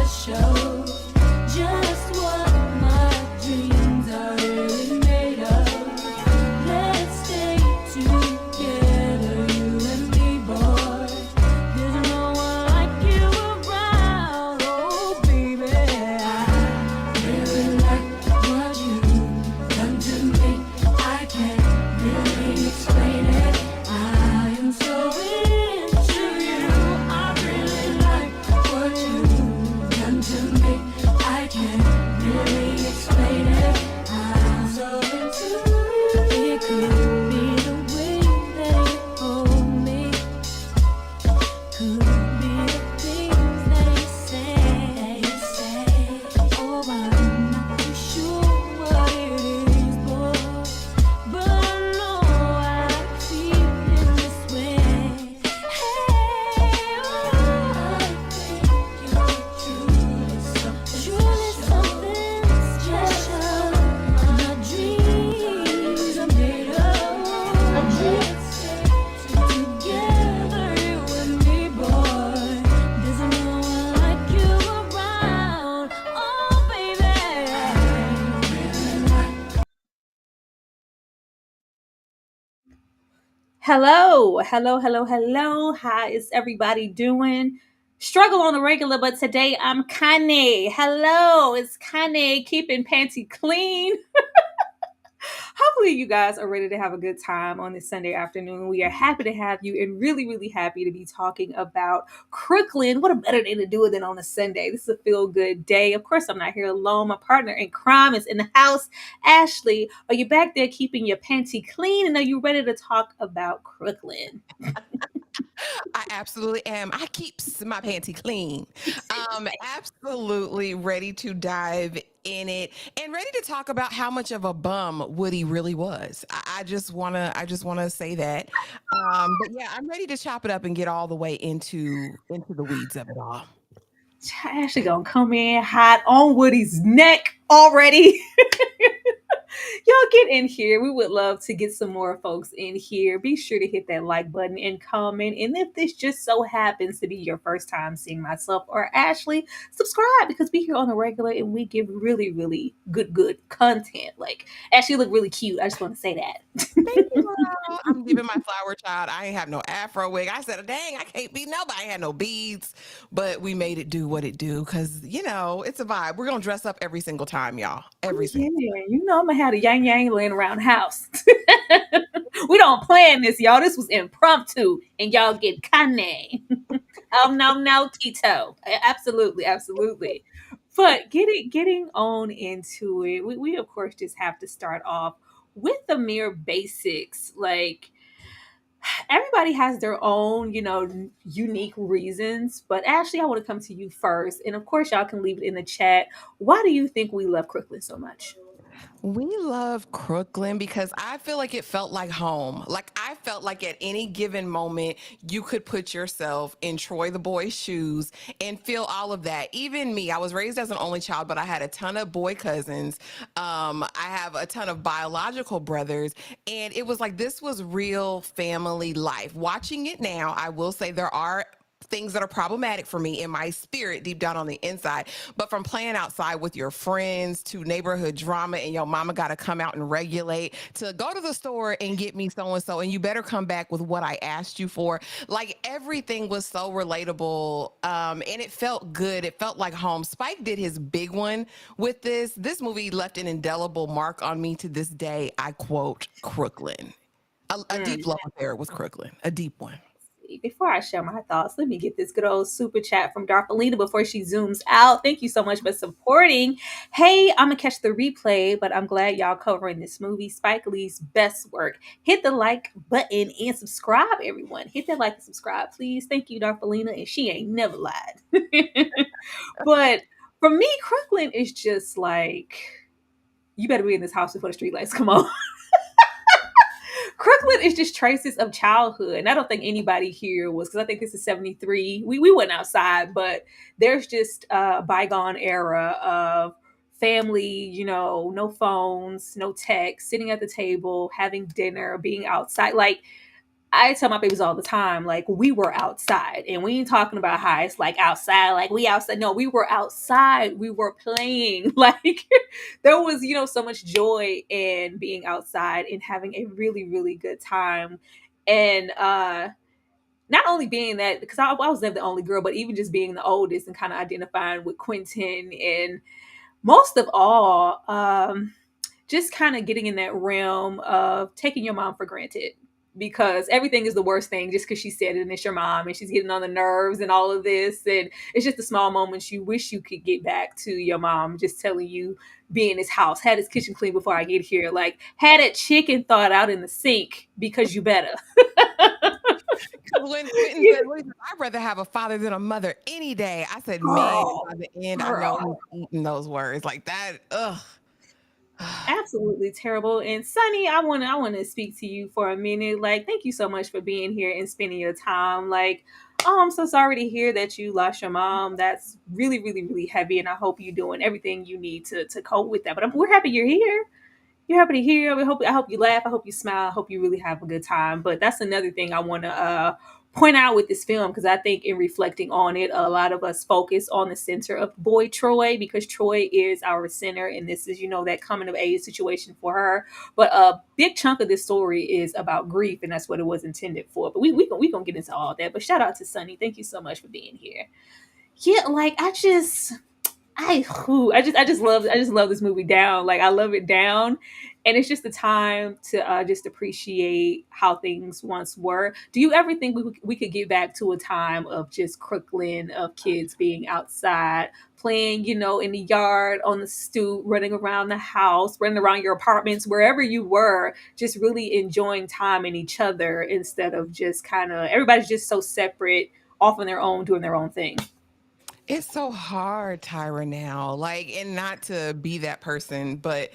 show just what my dreams are really made of. Let's stay together, you and me, boy. There's no one like you around, oh baby. I really like what you've done to me. I can't really explain it. I am so into you. I really like what you've done to me. I can't really explain it. I'm so into you. It could be the way that you hold me. Could be the things that you say. Oh, I'm not too sure what it is, boy, but I know I feel in this way. Hey, oh, I think you're truly something special. My dreams are made of. Let's stay together, you and me, boy. There's no one like you around, oh baby. Hello, hello, hello, hello. How is everybody doing? Struggle on the regular, but today I'm Kanye. Hello, it's Kanye keeping panty clean. Hopefully, you guys are ready to have a good time on this Sunday afternoon. We are happy to have you and really, really happy to be talking about Crooklyn. What a better day to do it than on a Sunday. This is a feel good day. Of course, I'm not here alone. My partner in crime is in the house. Ashley, are you back there keeping your panty clean? And are you ready to talk about Crooklyn? I absolutely am. I keep my panty clean. Absolutely ready to dive in it and ready to talk about how much of a bum Woody really was. I just wanna say that. But yeah, I'm ready to chop it up and get all the way into the weeds of it all. Ashley gonna come in hot on Woody's neck already. Y'all get in here. We would love to get some more folks in here. Be sure to hit that like button and comment. And if this just so happens to be your first time seeing myself or Ashley, subscribe because we here on the regular and we give really, really good content. Like Ashley look really cute. I just want to say that. Thank you, girl. I'm giving my flower child. I ain't have no afro wig. I said, dang, I can't be nobody. I had no beads, but we made it do what it do because it's a vibe. We're gonna dress up every single time, y'all. Every Yeah, single. you know I'm gonna have a yang yang laying around the house. We don't plan this, y'all. This was impromptu, and y'all get Kanye. Oh no, Tito. Absolutely, absolutely. But getting on into it, we of course just have to start off with the mere basics. Like everybody has their own, unique reasons. But Ashley, I want to come to you first, and of course, y'all can leave it in the chat. Why do you think we love Crooklyn so much? We love Crooklyn because I feel like it felt like home. Like I felt like at any given moment you could put yourself in Troy the boy's shoes and feel all of that. Even me, I was raised as an only child, but I had a ton of boy cousins. I have a ton of biological brothers, and it was like this was real family life. Watching it now, I will say there are things that are problematic for me in my spirit deep down on the inside. But from playing outside with your friends to neighborhood drama and your mama got to come out and regulate to go to the store and get me so and so, and you better come back with what I asked you for. Like everything was so relatable, and it felt good. It felt like home. Spike did his big one with this. This movie left an indelible mark on me to this day. I quote Crooklyn. A deep love affair with Crooklyn, a deep one. Before I share my thoughts, let me get this good old super chat from Darpalina before she zooms out. Thank you so much for supporting. Hey, I'm gonna catch the replay, but I'm glad y'all covering this movie, Spike Lee's best work. Hit the like button and subscribe, everyone. Hit that like and subscribe, please. Thank you, Darpalina, and she ain't never lied. But for me, Crooklyn is just like you better be in this house before the streetlights come on. Crooklyn is just traces of childhood. And I don't think anybody here was, because I think this is 73. We went outside, but there's just a bygone era of family, no phones, no text, sitting at the table, having dinner, being outside. Like, I tell my babies all the time, like, we were outside, and we ain't talking about how it's like outside, like we outside. No, we were outside. We were playing. Like there was, so much joy in being outside and having a really, really good time. And not only being that, because I was never the only girl, but even just being the oldest and kind of identifying with Quentin, and most of all, just kind of getting in that realm of taking your mom for granted, because everything is the worst thing just because she said it and it's your mom and she's getting on the nerves and all of this. And it's just the small moments you wish you could get back to your mom just telling you, be in this house, had this kitchen clean before I get here, like had that chicken thawed out in the sink because you better. When Quentin said, I'd rather have a father than a mother any day. I said, man, Girl, by the end, I know he's eating those words like that. Ugh. absolutely terrible. And Sunny, I want to speak to you for a minute. Like, thank you so much for being here and spending your time. Like, oh, I'm so sorry to hear that you lost your mom. That's really, really, really heavy. And I hope you're doing everything you need to cope with that. But we're happy you're here. You're happy to hear. I hope you laugh. I hope you smile. I hope you really have a good time. But that's another thing I want to point out with this film, because I think in reflecting on it, a lot of us focus on the center of boy Troy, because Troy is our center, and this is, that coming of age situation for her. But a big chunk of this story is about grief, and that's what it was intended for. But we gonna get into all that. But shout out to Sunny. Thank you so much for being here. Yeah, like I just love this movie down. Like, I love it down, and it's just the time to just appreciate how things once were. Do you ever think we could get back to a time of just Crooklyn, of kids being outside playing, in the yard, on the stoop, running around the house, running around your apartments, wherever you were, just really enjoying time in each other, instead of just kind of everybody's just so separate, off on their own, doing their own thing? It's so hard, Tyra, now. Like, and not to be that person, but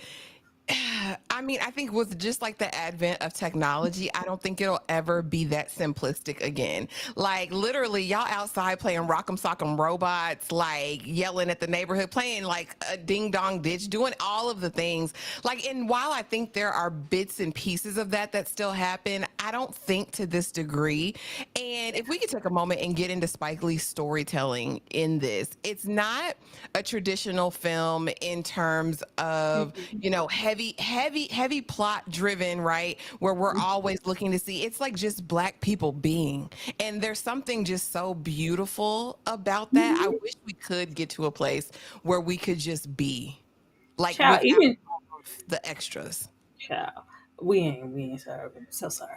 I mean, I think with just like the advent of technology, I don't think it'll ever be that simplistic again. Like, literally, y'all outside playing Rock'em Sock'em Robots, like yelling at the neighborhood, playing like a ding dong ditch, doing all of the things. Like, and while I think there are bits and pieces of that still happen, I don't think to this degree. And if we could take a moment and get into Spike Lee's storytelling in this, it's not a traditional film in terms of, heavy plot driven, right? Where we're always looking to see, it's like just Black people being. And there's something just so beautiful about that. I wish we could get to a place where we could just be, like, Child, without even all of the extras. child, we ain't sorry. I'm so sorry.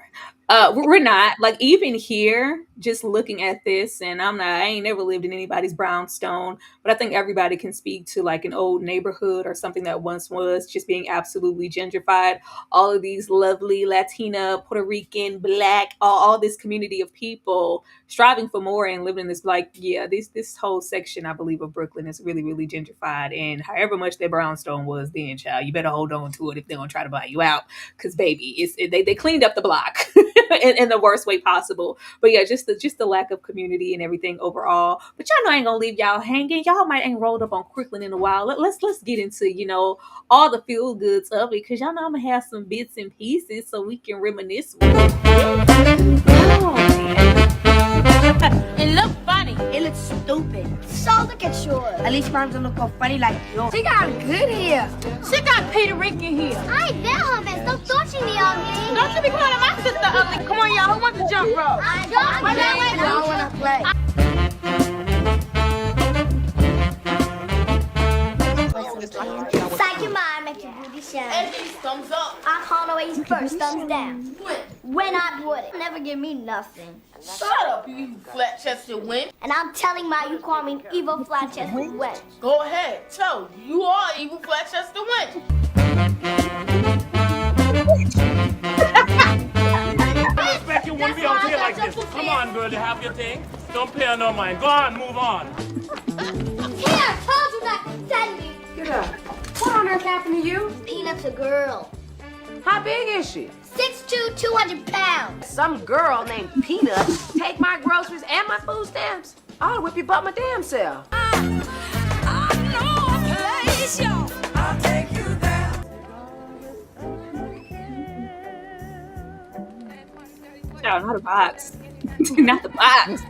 We're not, like, even here, just looking at this, and I ain't never lived in anybody's brownstone, but I think everybody can speak to like an old neighborhood or something that once was just being absolutely gentrified. All of these lovely Latina, Puerto Rican, Black, all this community of people striving for more and living in this, like, yeah, this whole section, I believe, of Brooklyn is really, really gentrified. And however much their brownstone was then, child, you better hold on to it if they're gonna try to buy you out, because baby, they cleaned up the block in the worst way possible. But yeah, just the lack of community and everything overall. But y'all know I ain't gonna leave y'all hanging. Y'all might ain't rolled up on Crooklyn in a while. Let's get into all the feel goods of it, because y'all know I'm gonna have some bits and pieces so we can reminisce with it. Oh, It look funny. It looks stupid. So look at yours. At least mine's gonna look all funny like yours. She got good hair. She got Peter Rican hair. I bet, Hummus. Stop touching me, ugly. Don't you be calling my sister ugly. Come on, y'all. Who wants to jump rope? I don't. I don't want to play. Psych your mind, make your booty shine. Thumbs up. I can't always first, thumbs down. When I would it, never give me nothing. Shut up, you flat-chested wimp. And I'm telling my you call me an evil flat-chested wench. Go ahead. Tell you are evil flat-chested wimp. I expect you wouldn't be out here like this. Come on, girl, you have your thing. Don't pay her no mind. Go on, move on. Here, I told you not to send me. Get up. What on earth happened to you? Peanut's a girl. How big is she? 6'2", 200 pounds. Some girl named Peanut take my groceries and my food stamps. I'll whip you but my damn self. I know a place, y'all. I'll take you there. Child, not a box. Not the box.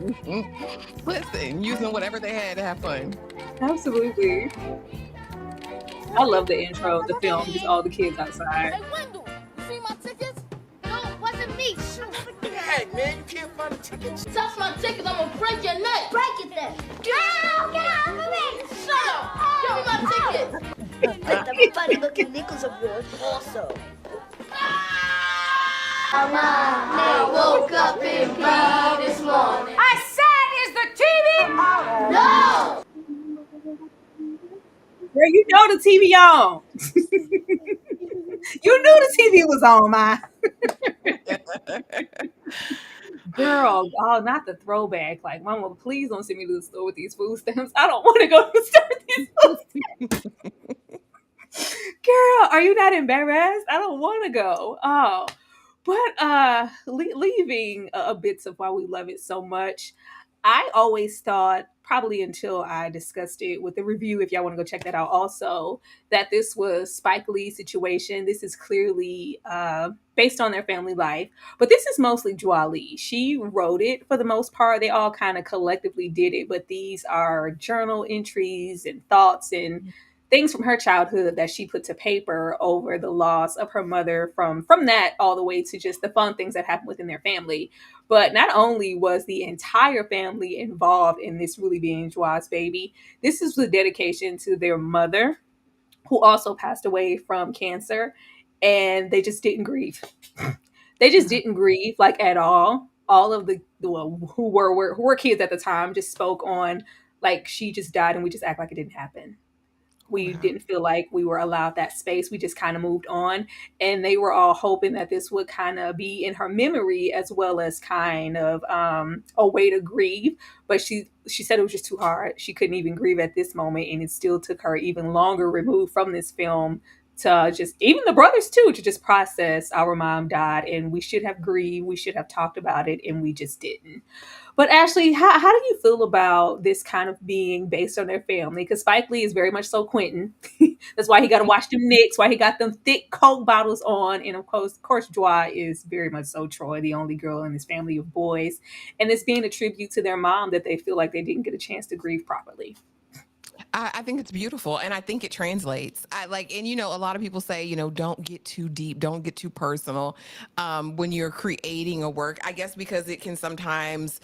Listen, using whatever they had to have fun. Absolutely. I love the intro of the film, just all the kids outside. Hey, Wendell, you see my tickets? No, it wasn't me. Hey, man, you can't find the tickets. Touch my tickets, I'm gonna break your neck. Break it then. Girl, get off of me. Shut up. Give me my tickets. Like the funny-looking nickels of yours also. I woke up in pee this morning. I said, is the TV on? No! Girl, you know the TV on. You knew the TV was on, ma. Girl, oh, not the throwback. Like, Mama, please don't send me to the store with these food stamps. I don't want to go to the store with these food stamps. Girl, are you not embarrassed? I don't want to go. Oh, but leaving bits of why we love it so much. I always thought, probably until I discussed it with the review, if y'all want to go check that out also, that this was Spike Lee's situation. This is clearly based on their family life, but this is mostly Joie Lee. She wrote it for the most part. They all kind of collectively did it, but these are journal entries and thoughts and things from her childhood that she put to paper over the loss of her mother, from that all the way to just the fun things that happened within their family. But not only was the entire family involved in this really being Joie's baby, this is the dedication to their mother, who also passed away from cancer, and they just didn't grieve. They just didn't grieve, like, at all. All of the who were kids at the time just spoke on, like, she just died and we just act like it didn't happen. We didn't feel like we were allowed that space. We just kind of moved on. And they were all hoping that this would kind of be in her memory, as well as kind of a way to grieve. But she said it was just too hard. She couldn't even grieve at this moment. And it still took her even longer removed from this film to just, even the brothers too, to just process our mom died. And we should have grieved. We should have talked about it. And we just didn't. But Ashley, how do you feel about this kind of being based on their family? Because Spike Lee is very much so Quentin. That's why he got to watch them Knicks, why he got them thick Coke bottles on. And of course, Joie is very much so Troy, the only girl in this family of boys. And it's being a tribute to their mom that they feel like they didn't get a chance to grieve properly. I think it's beautiful, and I think it translates. And a lot of people say, don't get too deep, don't get too personal when you're creating a work. I guess because it can sometimes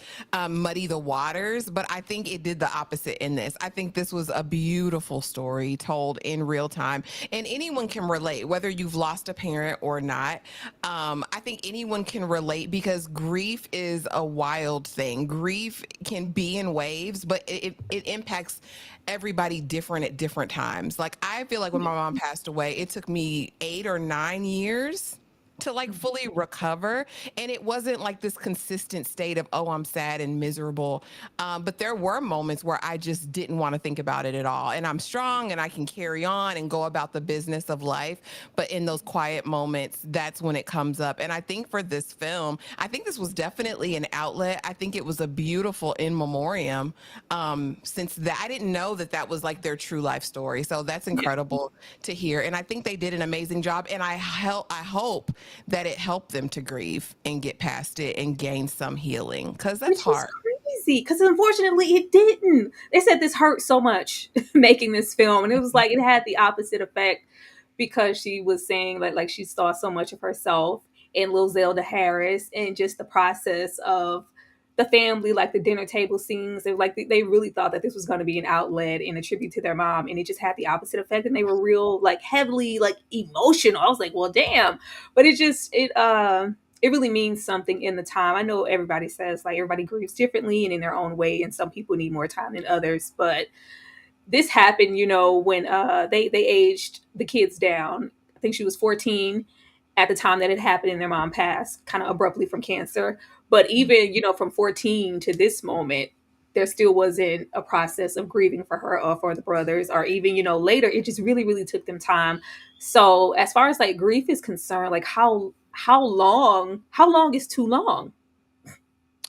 muddy the waters, but I think it did the opposite in this. I think this was a beautiful story told in real time, and anyone can relate, whether you've lost a parent or not. I think anyone can relate because grief is a wild thing. Grief can be in waves, but it impacts everybody different at different times. Like, I feel like when my mom passed away, it took me 8 or 9 years to fully recover. And it wasn't like this consistent state of, oh, I'm sad and miserable. But there were moments where I just didn't want to think about it at all. And I'm strong and I can carry on and go about the business of life. But in those quiet moments, that's when it comes up. And I think for this film, I think this was definitely an outlet. I think it was a beautiful in memoriam. Since I didn't know that was like their true life story. So that's incredible to hear. And I think they did an amazing job. And I hope that it helped them to grieve and get past it and gain some healing, because that's hard. Crazy, because unfortunately it didn't. They said this hurt so much making this film, and it was like it had the opposite effect, because she was saying like she saw so much of herself in Lil Zelda Harris, and just the process of the family, like the dinner table scenes. They really thought that this was going to be an outlet and a tribute to their mom, and it just had the opposite effect. And they were real heavily emotional. I was like, well, damn. But it really means something in the time. I know everybody says everybody grieves differently and in their own way, and some people need more time than others. But this happened, when they aged the kids down. I think she was 14 at the time that it happened, and their mom passed kind of abruptly from cancer. But even, from 14 to this moment, there still wasn't a process of grieving for her or for the brothers, or even, later. It just really, really took them time. So as far as grief is concerned, how long is too long?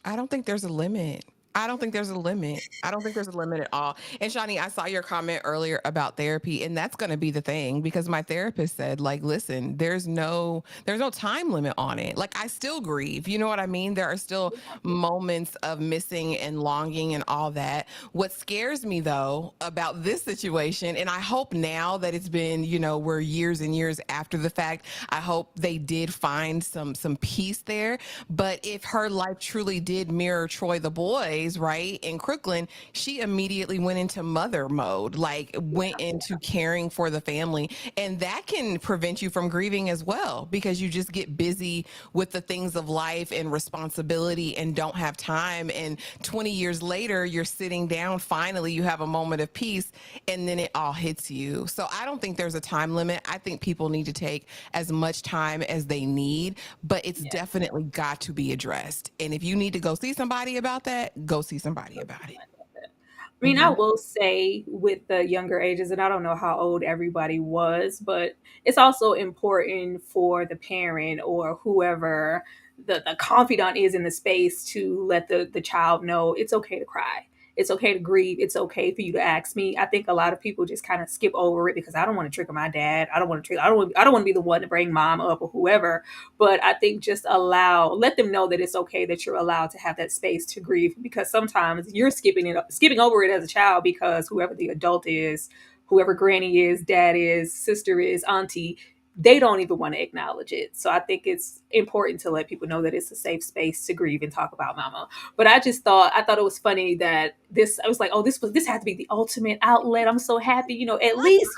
I don't think there's a limit. I don't think there's a limit. I don't think there's a limit at all. And Shawnee, I saw your comment earlier about therapy, and that's going to be the thing because my therapist said, like, listen, there's no time limit on it. Like, I still grieve. You know what I mean? There are still moments of missing and longing and all that. What scares me though about this situation, and I hope now that it's been, we're years and years after the fact, I hope they did find some peace there. But if her life truly did mirror Troy the boys, right, in Crooklyn, she immediately went into mother mode, like went into caring for the family. And that can prevent you from grieving as well because you just get busy with the things of life and responsibility and don't have time. And 20 years later, you're sitting down, finally, you have a moment of peace, and then it all hits you. So I don't think there's a time limit. I think people need to take as much time as they need, but it's definitely got to be addressed. And if you need to go see somebody about that, go see somebody about it. I mean, I will say with the younger ages, and I don't know how old everybody was, but it's also important for the parent or whoever the confidant is in the space to let the child know it's okay to cry. It's okay to grieve. It's okay for you to ask me. I think a lot of people just kind of skip over it because I don't want to trigger my dad. I don't want to trigger. I don't want to be the one to bring mom up or whoever. But I think just let them know that it's okay that you're allowed to have that space to grieve because sometimes you're skipping over it as a child because whoever the adult is, whoever granny is, dad is, sister is, auntie, they don't even want to acknowledge it. So I think it's important to let people know that it's a safe space to grieve and talk about mama. But I thought it was funny that I was like, oh, this had to be the ultimate outlet. I'm so happy, at least,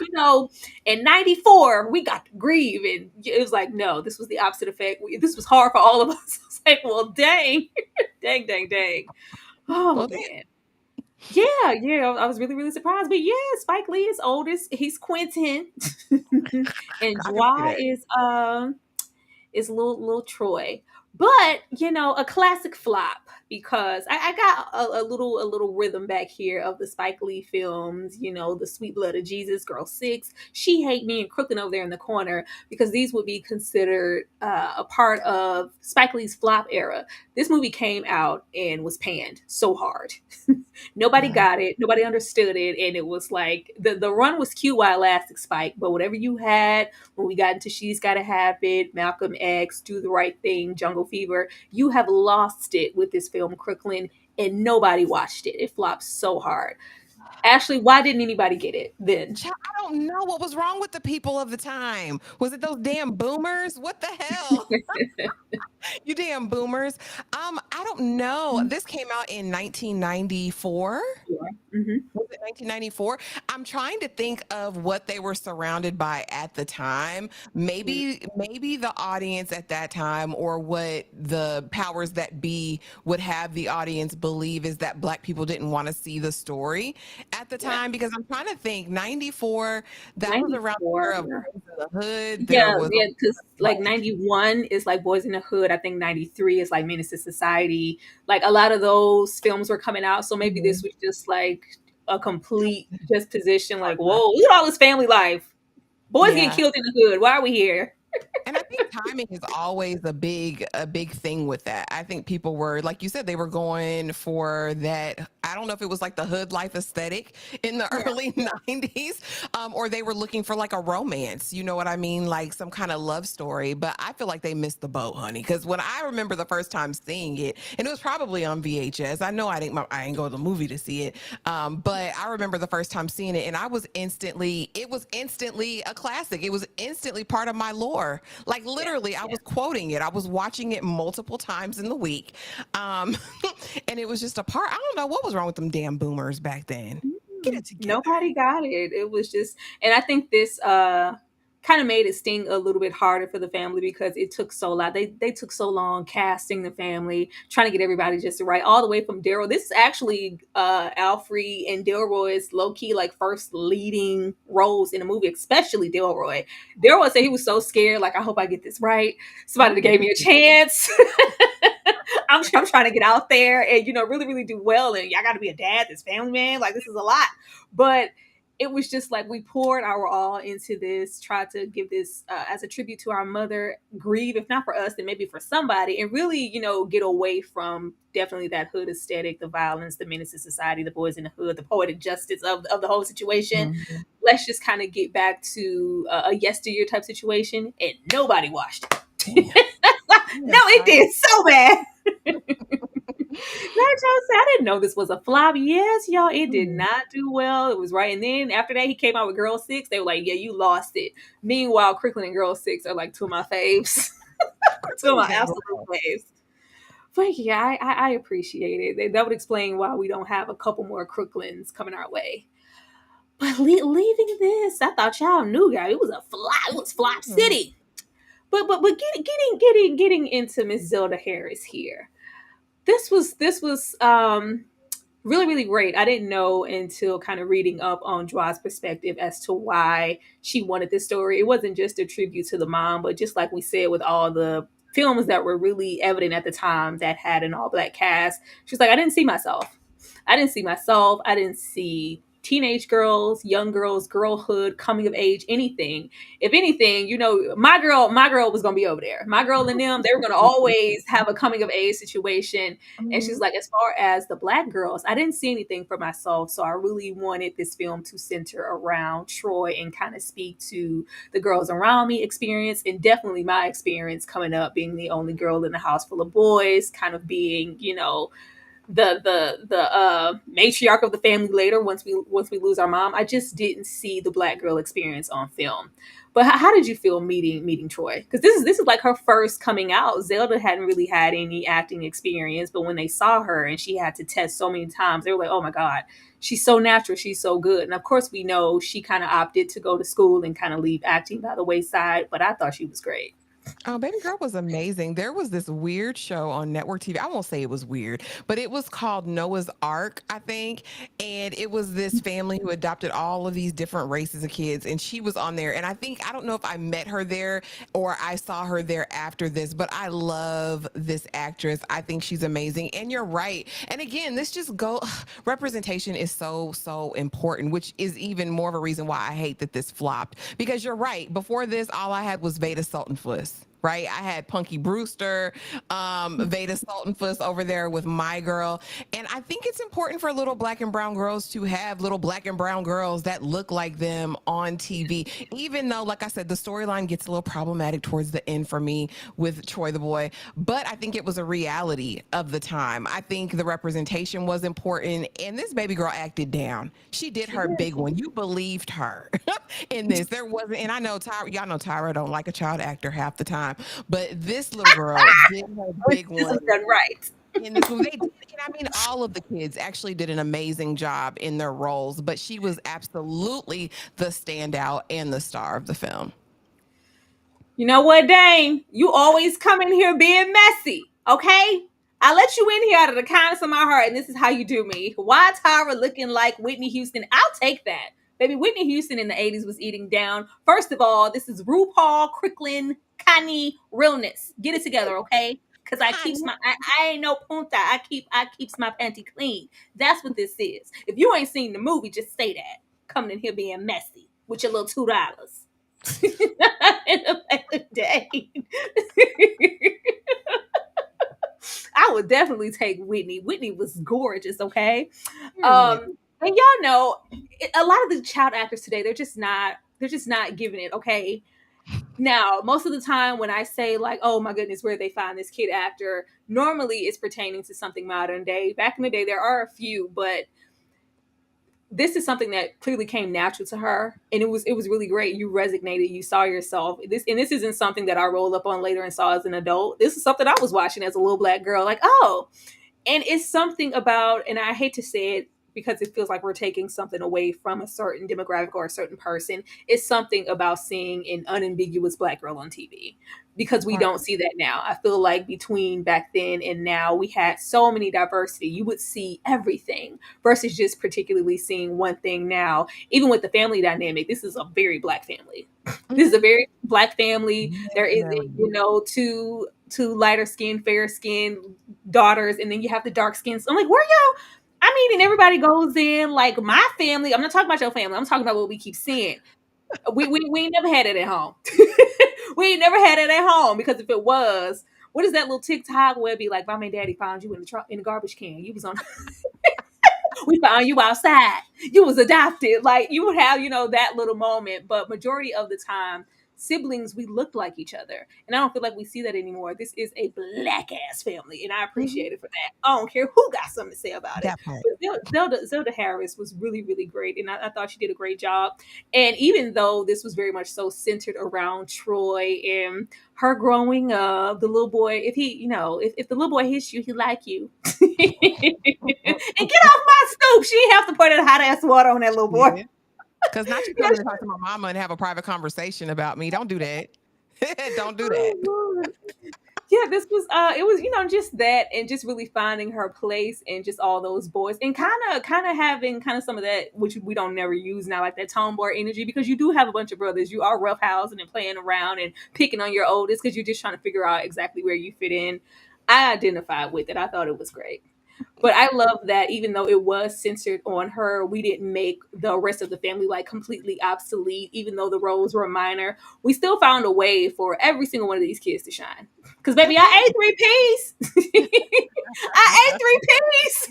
in 94, we got to grieve. And it was like, no, this was the opposite effect. This was hard for all of us. I was like, well, dang, dang. Oh, Well, man. Yeah, I was really, really surprised. But yeah, Spike Lee is oldest. He's Quentin. And Joie is little Troy. But a classic flop because I got a little rhythm back here of the Spike Lee films. The Sweet Blood of Jesus, Girl 6, She Hate Me, and Crooklyn over there in the corner because these would be considered a part of Spike Lee's flop era. This movie came out and was panned so hard. Nobody got it. Nobody understood it. And it was like the run was cute while it lasted, Spike. But whatever you had when we got into She's Gotta Have It, Malcolm X, Do the Right Thing, Jungle Fever, you have lost it with this film, Crooklyn, and nobody watched it. It flopped so hard. Ashley, why didn't anybody get it then? I don't know what was wrong with the people of the time. Was it those damn boomers? What the hell? You damn boomers. I don't know. This came out in 1994. Mm-hmm. Was it 1994? I'm trying to think of what they were surrounded by at the time. Maybe the audience at that time or what the powers that be would have the audience believe is that Black people didn't want to see the story at the time because I'm trying to think 94, that was around the era of Boys in the Hood. Yeah, because like 91 is like Boys in the Hood. I think 93 is like Menace to Society. Like a lot of those films were coming out. So maybe this was just like a complete just position. Like, whoa, look at all this family life. Boys getting killed in the hood. Why are we here? And I think timing is always a big thing with that. I think people were, like you said, they were going for that. I don't know if it was like the hood life aesthetic in the early 90s, or they were looking for like a romance. You know what I mean? Like some kind of love story. But I feel like they missed the boat, honey. Because when I remember the first time seeing it, and it was probably on VHS. I know I didn't go to the movie to see it, but I remember the first time seeing it, and it was instantly a classic. It was instantly part of my lore. Like literally, I was quoting it. I was watching it multiple times in the week. And it was just a part. I don't know what was wrong with them damn boomers back then. Get it together. Nobody got it. It was just, and I think this kind of made it sting a little bit harder for the family because it took so long. They took so long casting the family, trying to get everybody just right, all the way from Daryl. This is actually Alfred and Delroy's low-key like first leading roles in a movie, especially Delroy. Delroy said he was so scared, like, I hope I get this right. Somebody that gave me a chance. I'm trying to get out there and, really, really do well. And y'all got to be a dad, this family man. Like, this is a lot. But it was just like we poured our all into this, tried to give this as a tribute to our mother, grieve, if not for us, then maybe for somebody, and really, get away from definitely that hood aesthetic, the violence, the menace to society, the boys in the hood, the poetic justice of the whole situation. Mhm. Let's just kind of get back to a yesteryear type situation, and nobody watched it. No, it did so bad. I didn't know this was a flop. Yes, y'all, it did not do well. It was right. And then after that, he came out with Girl 6. They were like, yeah, you lost it. Meanwhile, Crooklyn and Girl 6 are like two of my faves. Two of my absolute faves. But yeah, I appreciate it. That would explain why we don't have a couple more Crooklyns coming our way. But leaving this, I thought y'all knew, y'all. It was a flop. It was Flop City. But getting into Miss Zelda Harris here. This was really, really great. I didn't know until kind of reading up on Joie's perspective as to why she wanted this story. It wasn't just a tribute to the mom, but just like we said, with all the films that were really evident at the time that had an all-black cast, she's like, I didn't see myself. I didn't see teenage girls, young girls, girlhood, coming of age, anything. If anything, my girl was gonna be over there. My girl and them, they were gonna always have a coming of age situation. And she's like, as far as the Black girls, I didn't see anything for myself. So I really wanted this film to center around Troy and kind of speak to the girls around me experience, and definitely my experience coming up, being the only girl in the house full of boys, kind of being, the matriarch of the family later once we lose our mom. I just didn't see the Black girl experience on film. But how did you feel meeting Troy? Because this is like her first coming out. Zelda hadn't really had any acting experience, but when they saw her and she had to test so many times, they were like, oh my God, she's so natural, she's so good. And of course we know she kind of opted to go to school and kind of leave acting by the wayside, but I thought she was great. Oh, Baby Girl was amazing. There was this weird show on network TV. I won't say it was weird, but it was called Noah's Ark, I think. And it was this family who adopted all of these different races of kids. And she was on there. And I don't know if I met her there or I saw her there after this, but I love this actress. I think she's amazing. And you're right. And again, representation is so, so important, which is even more of a reason why I hate that this flopped. Because you're right. Before this, all I had was Veda Sultanfuss. Right, I had Punky Brewster, Veda Sultanfuss over there with my girl, and I think it's important for little Black and brown girls to have little Black and brown girls that look like them on TV. Even though, like I said, the storyline gets a little problematic towards the end for me with Troy the boy, but I think it was a reality of the time. I think the representation was important, and this baby girl acted down. She did her big one. You believed her in this. There wasn't, and I know Tyra, y'all know Tyra don't like a child actor half the time. But this little girl did her big one. This is done right. In this movie, all of the kids actually did an amazing job in their roles, but she was absolutely the standout and the star of the film. You know what, Dane? You always come in here being messy, okay? I let you in here out of the kindness of my heart, and this is how you do me. Why Tyra looking like Whitney Houston? I'll take that. Baby, Whitney Houston in the 80s was eating down. First of all, this is RuPaul, Crooklyn, Connie, realness. Get it together, okay? Because I ain't no punta. I keeps my panty clean. That's what this is. If you ain't seen the movie, just say that. Coming in here being messy with your little $2. In the day. I would definitely take Whitney. Whitney was gorgeous, okay? And y'all know, a lot of the child actors today, they're just not giving it, okay? Now, most of the time when I say like, oh my goodness, where they find this kid actor, normally it's pertaining to something modern day. Back in the day, there are a few, but this is something that clearly came natural to her. And it was really great. You resonated, you saw yourself. This isn't something that I rolled up on later and saw as an adult. This is something I was watching as a little Black girl, like, oh. And it's something about, and I hate to say it, because it feels like we're taking something away from a certain demographic or a certain person. It's something about seeing an unambiguous Black girl on TV, because we don't see that now. I feel like between back then and now, we had so many diversity. You would see everything versus just particularly seeing one thing now. Even with the family dynamic, this is a very Black family. This is a very Black family. There isn't, two lighter skin, fair skin daughters, and then you have the dark skins. I'm like, where y'all? I mean, and everybody goes in like my family. I'm not talking about your family. I'm talking about what we keep seeing. We ain't never had it at home. We ain't never had it at home because if it was, what is that little TikTok where it be like, "Mommy and Daddy found you in the garbage can. You was on. We found you outside. You was adopted." Like you would have, that little moment. But majority of the time, siblings, we looked like each other, and I don't feel like we see that anymore. This is a black ass family, and I appreciate it for that. I don't care who got something to say about it. That part. But Zelda Harris was really, really great, and I thought she did a great job. And even though this was very much so centered around Troy and her growing up, the little boy, if he, if the little boy hits you, he like you. And get off my stoop. She have to pour that hot ass water on that little boy. Yeah. Because not you coming to talk to my mama and have a private conversation about me. Don't do that. Don't do that. Oh, Lord. Yeah, this was it was, just that and just really finding her place and just all those boys and kind of having kind of some of that which we don't never use now, like that tomboy energy, because you do have a bunch of brothers. You are roughhousing and playing around and picking on your oldest because you're just trying to figure out exactly where you fit in. I identified with it. I thought it was great. But I love that even though it was censored on her, we didn't make the rest of the family like completely obsolete. Even though the roles were minor, we still found a way for every single one of these kids to shine. Because baby, I ate 3 piece. I ate 3 piece.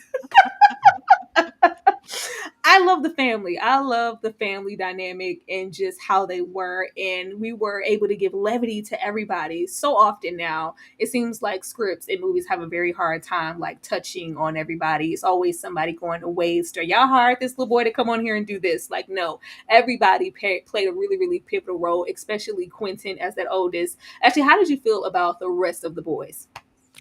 I love the family. I love the family dynamic and just how they were. And we were able to give levity to everybody. So often now, it seems like scripts and movies have a very hard time like touching on everybody. It's always somebody going to waste, or y'all hired this little boy to come on here and do this. Like, no, everybody played a really, really pivotal role, especially Quentin as that oldest. Actually, how did you feel about the rest of the boys?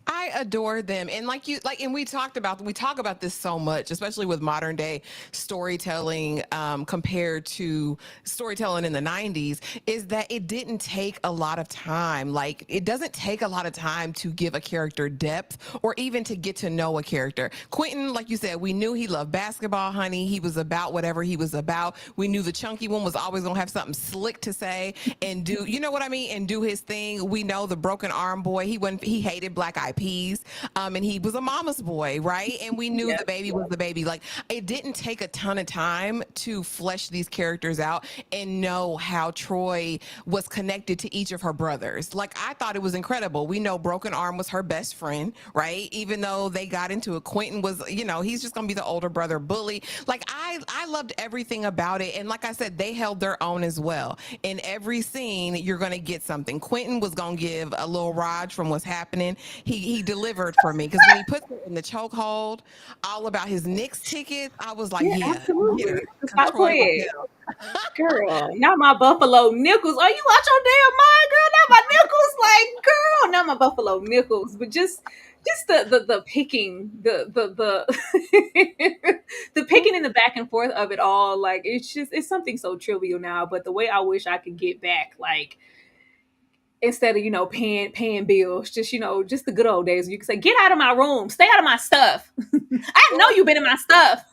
I adore them. And and we talk about this so much, especially with modern day storytelling, compared to storytelling in the 90s, is that it didn't take a lot of time. Like it doesn't take a lot of time to give a character depth or even to get to know a character. Quentin, like you said, we knew he loved basketball, honey. He was about whatever he was about. We knew the chunky one was always gonna have something slick to say and do, you know what I mean? And do his thing. We know the broken arm boy, he hated black eyed peas, and he was a mama's boy, right? And we knew the baby was the baby. Like it didn't take a ton of time to flesh these characters out and know how Troy was connected to each of her brothers. Like I thought it was incredible. We know broken arm was her best friend, right? Even though they got into it, Quentin was, he's just gonna be the older brother bully. Like I loved everything about it, and like I said, they held their own as well. In every scene, you're gonna get something. Quentin was gonna give a little Raj from what's happening. He delivered for me because when he put it in the chokehold, all about his Knicks tickets, I was like, yeah, absolutely. yeah. Stop Troy, playing. Girl, not my Buffalo nickels. Oh, you watch your damn mind, girl. Not my nickels, like girl, not my Buffalo nickels, but just the picking, the the picking and the back and forth of it all. Like it's something so trivial now, but the way I wish I could get back, like instead of paying bills, just the good old days. You can say, "Get out of my room, stay out of my stuff." I know you've been in my stuff.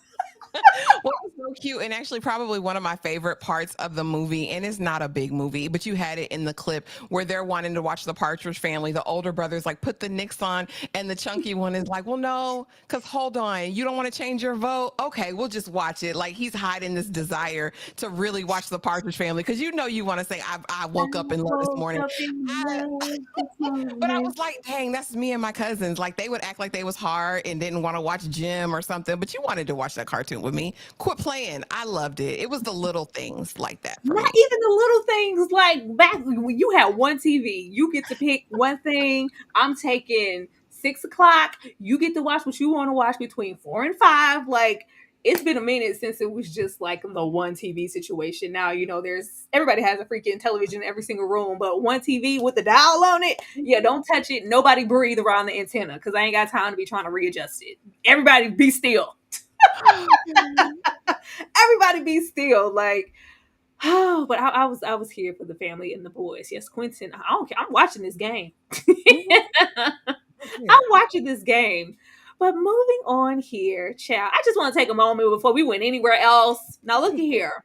Well, it's so cute, and actually probably one of my favorite parts of the movie, and it's not a big movie, but you had it in the clip where they're wanting to watch the Partridge Family. The older brother's like, put the Knicks on, and the chunky one is like, well, no, because hold on, you don't want to change your vote? Okay, we'll just watch it. Like he's hiding this desire to really watch the Partridge Family because you want to say, I woke up in love this morning. But I was like, dang, that's me and my cousins. Like they would act like they was hard and didn't want to watch Jim or something, but you wanted to watch that cartoon with me. Quit playing. I loved it. It was the little things like that for Not me. even the little things, like back when you had one TV, you get to pick one thing. I'm taking 6 o'clock. You get to watch what you want to watch between 4 and 5. Like it's been a minute since it was just like the one TV situation. Now, everybody has a freaking television in every single room, but one TV with the dial on it. Yeah, don't touch it. Nobody breathe around the antenna because I ain't got time to be trying to readjust it. Everybody be still. Everybody be still. Like, oh, but I was here for the family and the boys. Yes, Quentin. I don't care. I'm watching this game. I'm watching this game. But moving on here, child. I just want to take a moment before we went anywhere else. Now look here.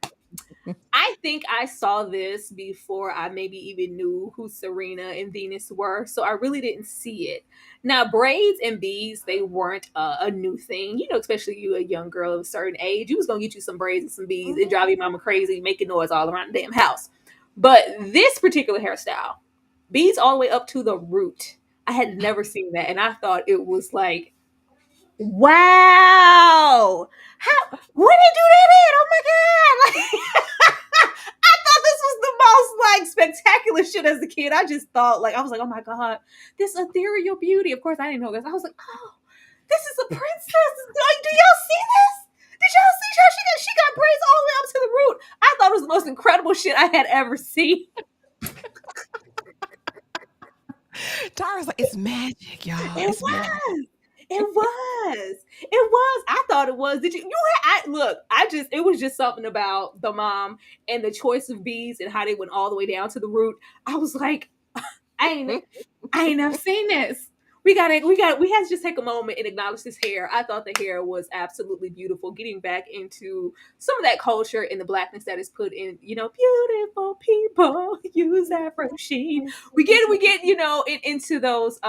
I think I saw this before I maybe even knew who Serena and Venus were, so I really didn't see it. Now, braids and beads, they weren't a new thing. You know, especially you, a young girl of a certain age, you was gonna get you some braids and some beads and drive your mama crazy, making noise all around the damn house. But this particular hairstyle, beads all the way up to the root, I had never seen that, and I thought it was like, wow, how where they do that at? Oh my god! Like, I thought this was the most like spectacular shit as a kid. I just thought like I was like, oh my god, this ethereal beauty. Of course, I didn't know this. I was like, oh, this is a princess. Do y'all see this? Did y'all see her? She got braids all the way up to the root. I thought it was the most incredible shit I had ever seen. Tara's like, it's magic, y'all. It It's magic. was. It was. It was. I thought it was. Did you? Look. It was just something about the mom and the choice of beads and how they went all the way down to the root. I was like, I ain't never seen this. We had to just take a moment and acknowledge this hair. I thought the hair was absolutely beautiful. Getting back into some of that culture and the blackness that is put in, beautiful people use Afro sheen. We get, into those,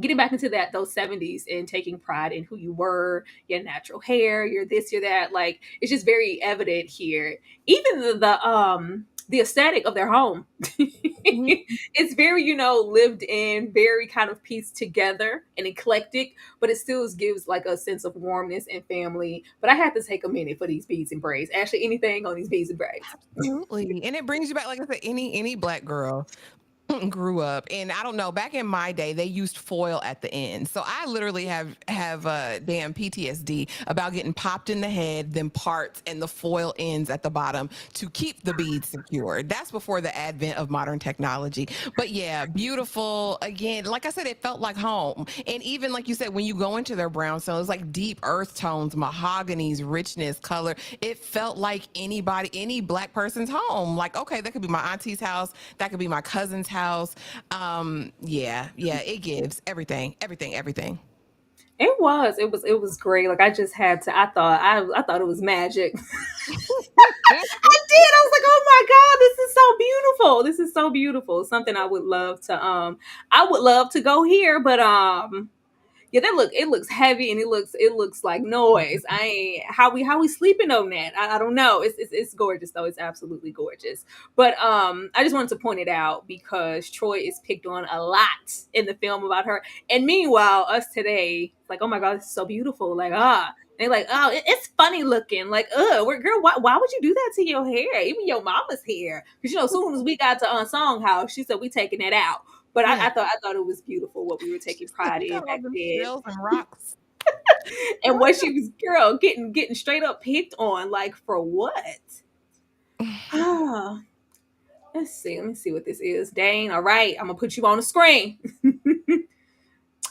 getting back into those 70s and taking pride in who you were, your natural hair, your this, your that. Like, it's just very evident here. Even the aesthetic of their home. It's very, lived in, very kind of pieced together and eclectic, but it still gives like a sense of warmness and family. But I had to take a minute for these beads and braids. Actually, anything on these beads and braids. Absolutely. And it brings you back, like I said, any black girl grew up, and I don't know, back in my day they used foil at the end, so I literally have damn PTSD about getting popped in the head, then parts and the foil ends at the bottom to keep the beads secured. That's before the advent of modern technology. But yeah, beautiful. Again, like I said, it felt like home. And even like you said, when you go into their brownstones, like deep earth tones, mahoganies, richness, color, it felt like any black person's home. Like, okay, that could be my auntie's house, that could be my cousin's house. Yeah, it gives everything. It was great. Like, I just had to. I thought it was magic. I did. I was like, oh my god, this is so beautiful. This is so beautiful. Something I would love to go here, but yeah, it looks heavy and it looks like noise. How we sleeping on that? I don't know. It's gorgeous though. It's absolutely gorgeous. But I just wanted to point it out because Troy is picked on a lot in the film about her. And meanwhile, us today, like, oh my god, this is so beautiful. Like, they're like, oh, it's funny looking. Like, girl, why would you do that to your hair? Even your mama's hair. Because as soon as we got to Song House, she said we taking that out. But yeah. I thought it was beautiful what we were taking pride in back then. And rocks. And what she was, girl, getting straight up picked on, like, for what? Let me see what this is. Dane, all right, I'm gonna put you on the screen.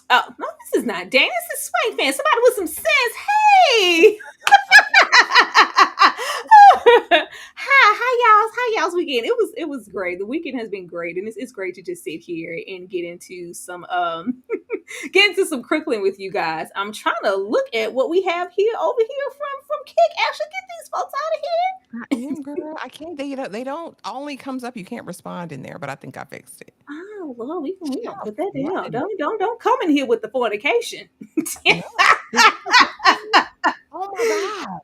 Oh, no, this is not Dane. This is Swank Fan. Somebody with some sense. Hey! How y'all's weekend? It was great. The weekend has been great, and it's great to just sit here and get into some Crooklyn with you guys. I'm trying to look at what we have over here from Kick. Ashley, get these folks out of here. I am, girl. I can't. They don't. Only comes up. You can't respond in there, but I think I fixed it. Oh well, we can put that down. Don't come in here with the fornication. Oh my god.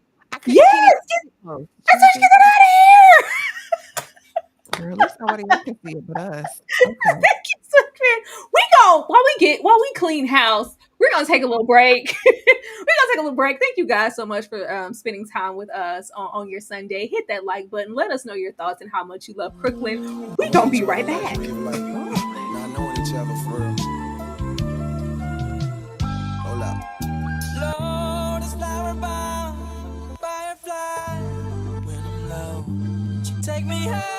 Yes, that's how you get that out of here. Girl, at least nobody else can see it but us. Okay. Thank you so much. While we clean house, we're gonna take a little break. Thank you guys so much for spending time with us on your Sunday. Hit that like button. Let us know your thoughts and how much you love Crooklyn. We're gonna be right back. Not knowing each other for real. Hold up. Lord is flower bound, firefly. When I'm low, you take me high.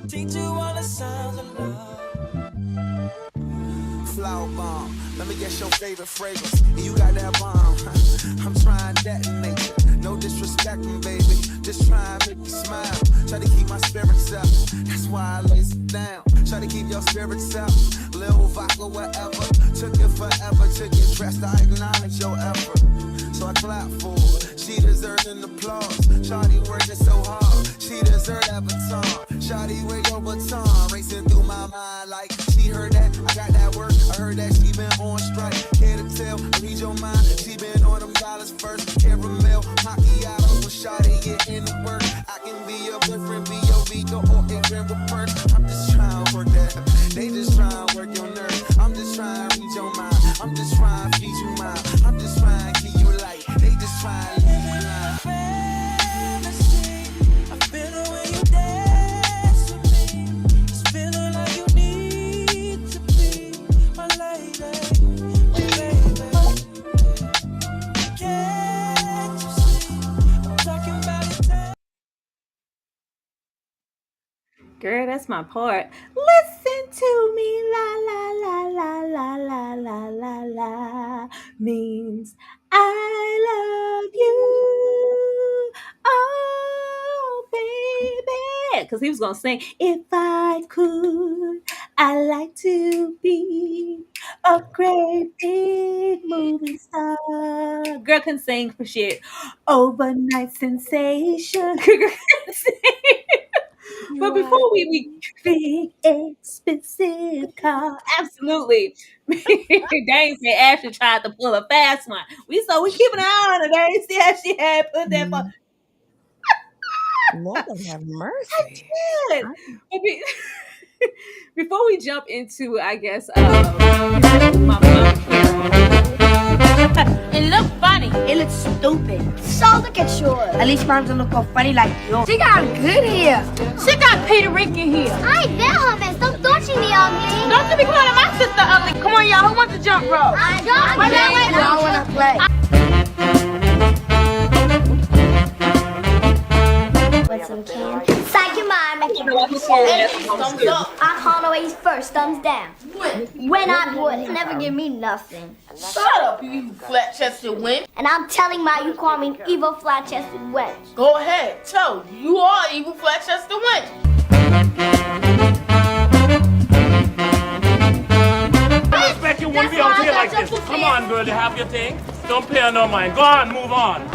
Teach you all the sounds of love. Flower bomb, let me guess your favorite fragrance. And you got that bomb. I'm trying to detonate you. No disrespecting, baby. Just try and make you smile. Try to keep my spirits up. That's why I lace it down. Try to keep your spirits up. Little vodka, whatever. Took it forever to get dressed. I acknowledge your effort. so I clap for her. She deserves an applause. Shawty working so hard, she deserves that baton. Shawty, where your baton? Racing through my mind like she heard that I got that work. I heard that she been on strike. Care to tell? Read your mind. She been on them dollars first. Caramel, macchiato, when Shawty get in the work. I can be your boyfriend, be your Vico, or ignorant reverse. I'm just trying to work that. They just trying to work your nerves. I'm just trying to read your mind. I'm just trying to feed you mine. I'm just trying to keep you light. They just trying to leave you blind. Fantasy, I feel the way you dance with me. It's feeling like you need to be my lady, my baby. Can't you see? I'm talking about it. Girl, that's my part. Listen to me, la la la la la la la la la, means I love you, oh baby. Because he was gonna sing, if I could, I like to be a great big movie star. Girl can sing for shit. Overnight sensation. Girl can sing. But before we big expensive car, absolutely. Dang said Ashley tried to pull a fast one. We keeping an eye on her. Dang, see how she had put that for. Lord have mercy. Good. But before we jump into, I guess, my It look funny. It looks stupid. So look at yours. At least mine don't look all funny like yours. She got good hair. She got Peter Rican hair. I ain't that hummus. Don't see me ugly. Don't you be calling my sister ugly. Come on, y'all. Who wants to jump rope? I don't want to play. Want some candy? Psych your mind, make it thumbs up. I call always first, thumbs down. When I would never give me nothing. Shut up, you evil flat-chested wench. And I'm telling my you call me an evil flat-chested wench. Go ahead, tell you are evil flat-chested wench. I expect you wouldn't be out here like this. Come on, girl, you have your thing. Don't pay her no mind. Go on, move on.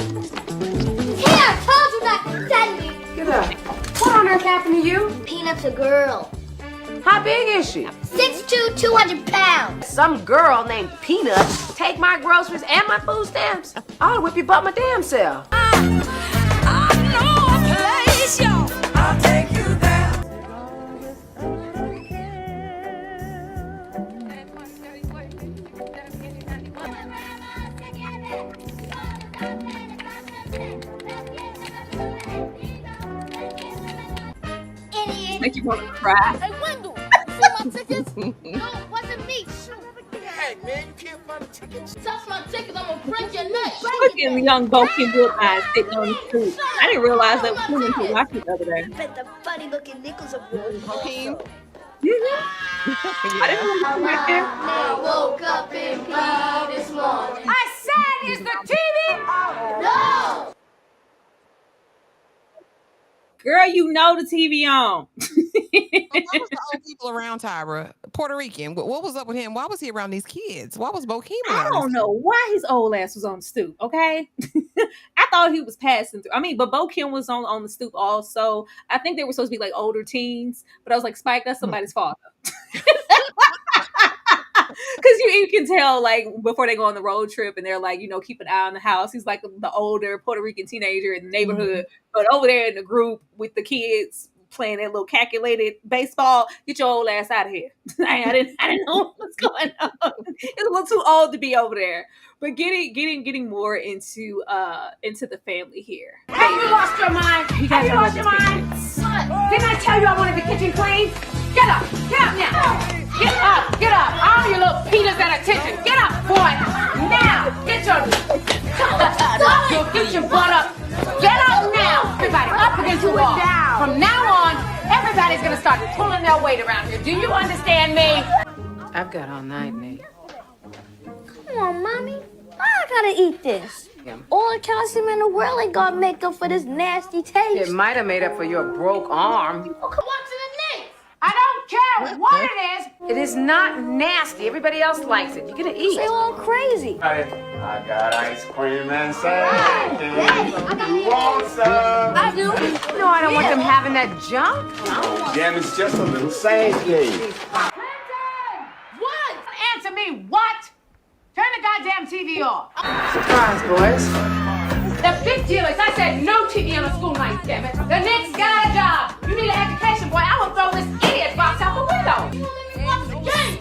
Here, I told you not to send me. Get up. What on earth happened to you? Peanut's a girl. How big is she? 6'2", 200 pounds. Some girl named Peanut take my groceries and my food stamps. I'll whip you but my damn self. I know a place, y'all. I'll take you there. Idiot. make you want to cry. Hey, Wendell, you see my tickets? No, it wasn't me. Shoot. Hey, man, you can't find a ticket. Touch my tickets, I'm gonna break your neck. Look at young Bokin Woodbine sitting on the stoop. I didn't realize that was women who watched it the other day. Bet the funny looking nickels of yours. Bokin? I didn't know you were right there. I woke up in pee this morning. I said, is the TV? No! Girl, you know the TV on. What was the old people around Tyra? Puerto Rican. What was up with him? Why was he around these kids? Why was Bokeem around? I don't know why his old ass was on the stoop, okay? I thought he was passing through. I mean, but Bo Kim was on the stoop also. I think they were supposed to be like older teens, but I was like, Spike, that's somebody's father. Because you can tell, like, before they go on the road trip and they're like, you know, keep an eye on the house. He's like the older Puerto Rican teenager in the neighborhood. But over there in the group with the kids playing that little calculated baseball, get your old ass out of here. I didn't know what was going on. It's a little too old to be over there. But getting more into the family here. Have you lost your mind? Have you lost your mind? Didn't I tell you I wanted the kitchen clean? Get up now. Get up. All you little peanuts at attention. Get up, boy. Now, get your butt up. Get up now. Everybody up against the wall. From now on, everybody's going to start pulling their weight around here. Do you understand me? I've got all night, Nate. Come on, Mommy. Why I gotta eat this? Yeah. All the calcium in the world ain't gonna make up for this nasty taste. It might have made up for your broke arm. Oh, come on to the next. I don't care care what it is. It is not nasty. Everybody else likes it. You're gonna eat. They all crazy. I got ice cream and sandwiches. You want some? I do. No, I don't want them having that junk. Jam is just a little sandwich. What? Answer me, what? Turn the goddamn TV off. Surprise, boys. The big deal is I said no TV on a school night, damn it. The Knicks got a job. You need an education, boy. I will throw this idiot box out the window.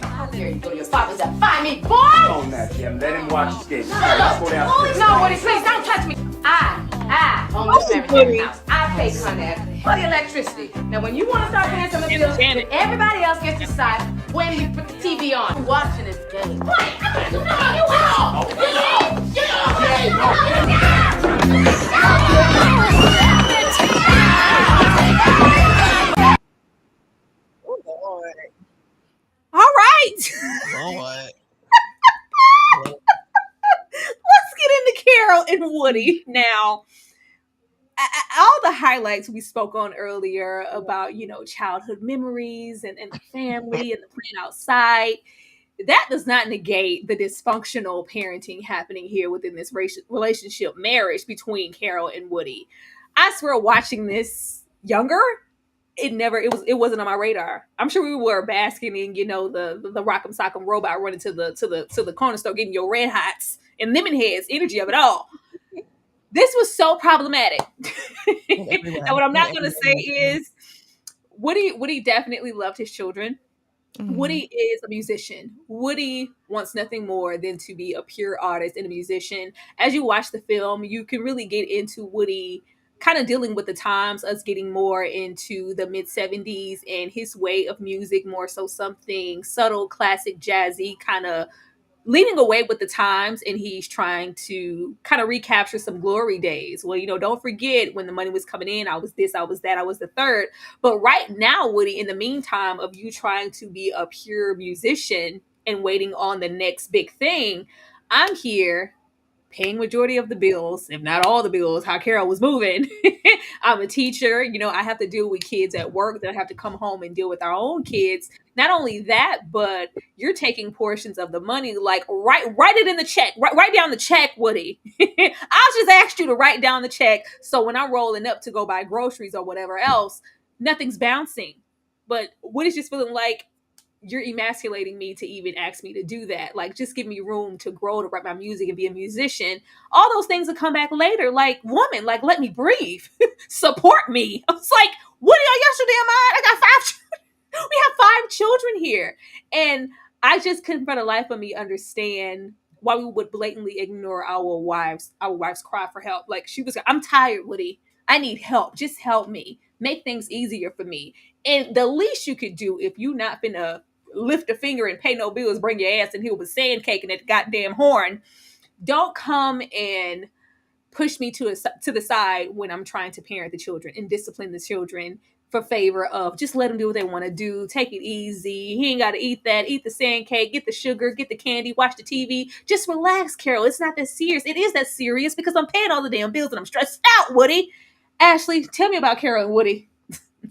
How dare you go to your father's and find me, boy? Come on now, Jim. Let him watch his game. Shut up. No, Woody, please don't touch me. I own this family house. I pay Con Ed for the electricity. Now, when you want to start paying some of the bills, everybody else gets to decide when we put the TV on. I'm watching this game. What? I'm going to knock you out. All right. Let's get into Carol and Woody now. All the highlights we spoke on earlier about, childhood memories and the family and the playing outside, that does not negate the dysfunctional parenting happening here within this relationship marriage between Carol and Woody. I swear, watching this younger, it wasn't on my radar. I'm sure we were basking in, the Rock'em Sock'em robot running to the corner store getting your red hots and lemon heads energy of it all. This was so problematic. And what I'm not going to say is Woody definitely loved his children. Mm-hmm. Woody is a musician. Woody wants nothing more than to be a pure artist and a musician. As you watch the film, you can really get into Woody kind of dealing with the times, us getting more into the mid-70s and his way of music, more so something subtle, classic, jazzy, kind of leading away with the times, and he's trying to kind of recapture some glory days. Well, don't forget when the money was coming in, I was this, I was that, I was the third. But right now, Woody, in the meantime of you trying to be a pure musician and waiting on the next big thing, I'm here paying majority of the bills, if not all the bills, how Carol was moving. I'm a teacher. I have to deal with kids at work. Then I have to come home and deal with our own kids. Not only that, but you're taking portions of the money, like write it in the check. Write down the check, Woody. I'll just ask you to write down the check. So when I'm rolling up to go buy groceries or whatever else, nothing's bouncing. But Woody's just feeling like, you're emasculating me to even ask me to do that. Like, just give me room to grow, to write my music and be a musician. All those things will come back later. Like, woman, like, let me breathe. Support me. I was like, Woody, are you so damn mind? I got 5 children. We have 5 children here. And I just couldn't for the life of me understand why we would blatantly ignore our wives' cry for help. Like, she was, I'm tired, Woody. I need help. Just help me. Make things easier for me. And the least you could do, if you not finna lift a finger and pay no bills, bring your ass in here with sand cake and that goddamn horn. Don't come and push me to the side when I'm trying to parent the children and discipline the children for favor of just let them do what they want to do. Take it easy. He ain't got to eat that. Eat the sand cake. Get the sugar. Get the candy. Watch the TV. Just relax, Carol. It's not that serious. It is that serious because I'm paying all the damn bills and I'm stressed out, Woody. Ashley, tell me about Carol and Woody.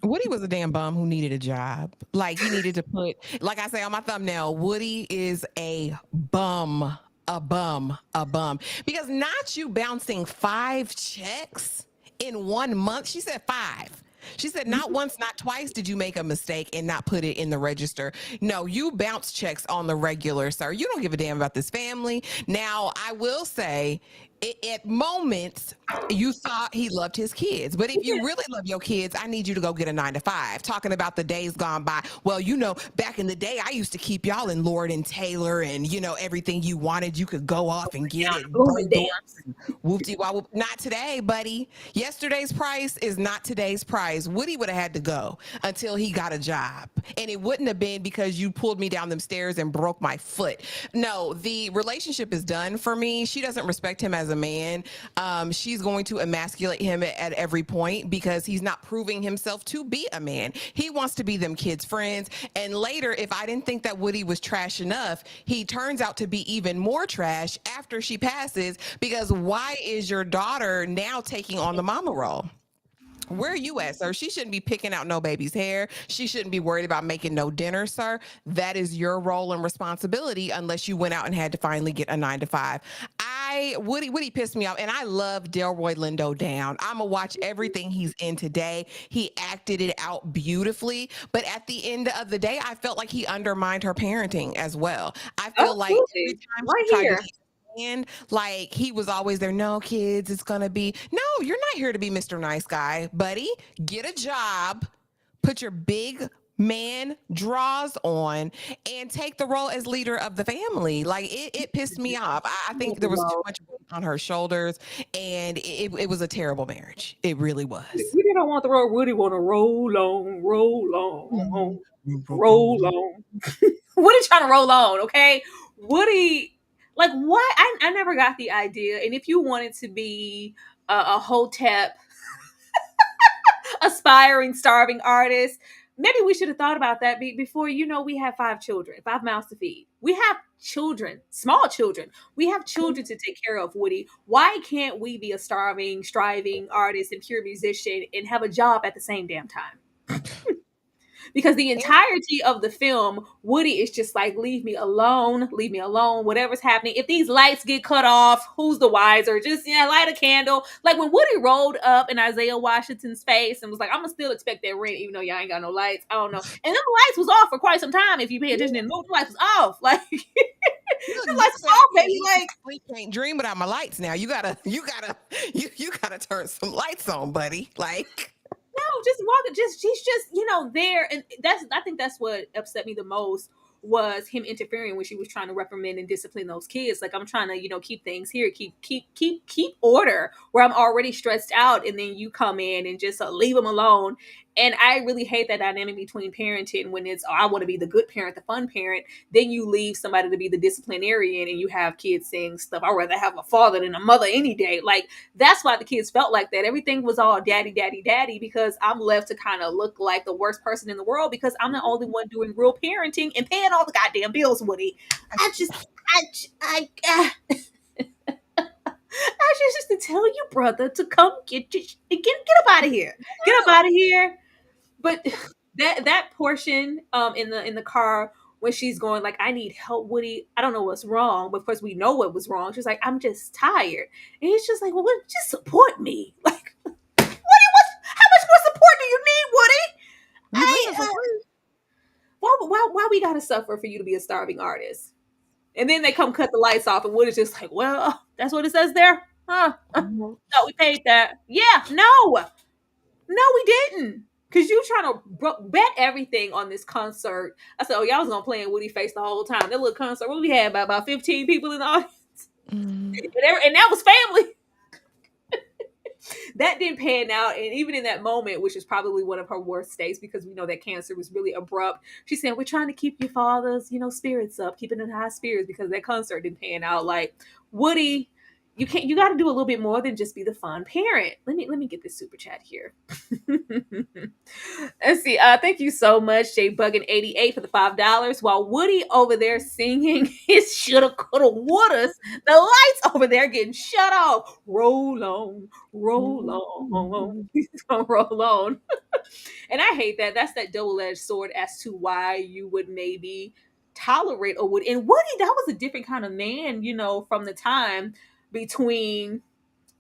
Woody was a damn bum who needed a job. Like, he needed to put, like I say on my thumbnail, Woody is a bum. Because not you bouncing 5 checks in 1 month. She said 5. She said not once, not twice did you make a mistake and not put it in the register. No, you bounce checks on the regular, sir. You don't give a damn about this family. Now, I will say, at moments, you thought he loved his kids. But if you really love your kids, I need you to go get a 9-to-5. Talking about the days gone by. Well, back in the day, I used to keep y'all in Lord and Taylor and, everything you wanted, you could go off and get it. Whoop-de-wop. Not today, buddy. Yesterday's price is not today's price. Woody would have had to go until he got a job. And it wouldn't have been because you pulled me down them stairs and broke my foot. No, the relationship is done for me. She doesn't respect him as a man. She's going to emasculate him at every point because he's not proving himself to be a man. He wants to be them kids' friends. And later, if I didn't think that Woody was trash enough, he turns out to be even more trash after she passes, because why is your daughter now taking on the mama role? Where are you at, sir? She shouldn't be picking out no baby's hair. She shouldn't be worried about making no dinner, sir. That is your role and responsibility unless you went out and had to finally get a 9 to 5. Woody pissed me off, and I love Delroy Lindo down. I'ma watch everything he's in today. He acted it out beautifully, but at the end of the day, I felt like he undermined her parenting as well. I feel like every Absolutely. time Right she tried here. to and like he was always there. No, kids, it's gonna be no, you're not here to be Mr. Nice Guy, buddy. Get a job, put your big man draws on, and take the role as leader of the family. Like it pissed me off. I think there was too much weight on her shoulders, and it was a terrible marriage. It really was. Woody don't want the roll. Woody want to roll on, roll on. Woody trying to roll on, okay? Woody, like what? I never got the idea. And if you wanted to be a Hotep aspiring starving artist, maybe we should have thought about that before. We have 5 children, 5 mouths to feed. We have children, small children. We have children to take care of, Woody. Why can't we be a starving, striving artist and pure musician and have a job at the same damn time? Because the entirety of the film, Woody is just like, leave me alone, whatever's happening. If these lights get cut off, who's the wiser? Just light a candle. Like when Woody rolled up in Isaiah Washington's face and was like, I'm gonna still expect that rent, even though y'all ain't got no lights. I don't know. And then the lights was off for quite some time. If you pay attention, and the lights was off. Like the lights was off, baby. Like we can't dream without my lights now. You gotta turn some lights on, buddy. Like no, just walking. She's just there, and I think that's what upset me the most was him interfering when she was trying to reprimand and discipline those kids. Like I'm trying to keep things here, keep order where I'm already stressed out, and then you come in and just leave them alone. And I really hate that dynamic between parenting when it's I want to be the good parent, the fun parent. Then you leave somebody to be the disciplinarian, and you have kids saying stuff. I'd rather have a father than a mother any day. Like that's why the kids felt like that. Everything was all daddy, daddy, daddy, because I'm left to kind of look like the worst person in the world because I'm the only one doing real parenting and paying all the goddamn bills, Woody. I just to tell you, brother, to come get up out of here. Get up out of here. But that portion in the car when she's going like, I need help, Woody. I don't know what's wrong, but of course we know what was wrong. She's like, I'm just tired. And he's just like, well, just support me. Like, Woody, how much more support do you need, Woody? Why we gotta suffer for you to be a starving artist? And then they come cut the lights off, and Woody's just like, well, that's what it says there? Huh? No, we paid that. Yeah, no, we didn't. Because you trying to bet everything on this concert. I said, y'all was going to play in Woody face the whole time. That little concert, we had about 15 people in the audience. And that was family. That didn't pan out. And even in that moment, which is probably one of her worst states because we know that cancer was really abrupt, she said, we're trying to keep your father's, spirits up, keeping in high spirits because that concert didn't pan out. Like, Woody, you got to do a little bit more than just be the fun parent. Let me get this super chat here. Let's see. Thank you so much, Jay Buggin 88 for the $5. While Woody over there singing his shoulda, coulda, wouldas, the lights over there getting shut off. Roll on, roll on. He's gonna roll on. And I hate that. That's that double-edged sword as to why you would maybe tolerate or would. And Woody, that was a different kind of man, from the time between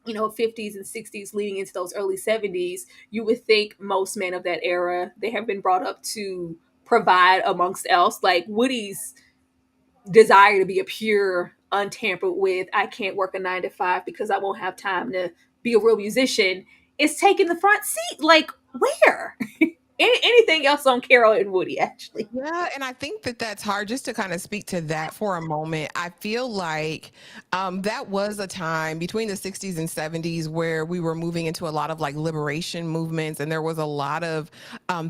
50s and 60s leading into those early 70s. You would think most men of that era, they have been brought up to provide amongst else. Like Woody's desire to be a pure, untampered with, I can't work a 9 to 5 because I won't have time to be a real musician, is taking the front seat. Like, where? Anything else on Carol and Woody, actually? Yeah, and I think that's hard. Just to kind of speak to that for a moment, I feel like that was a time between the 60s and 70s where we were moving into a lot of like liberation movements, and there was a lot of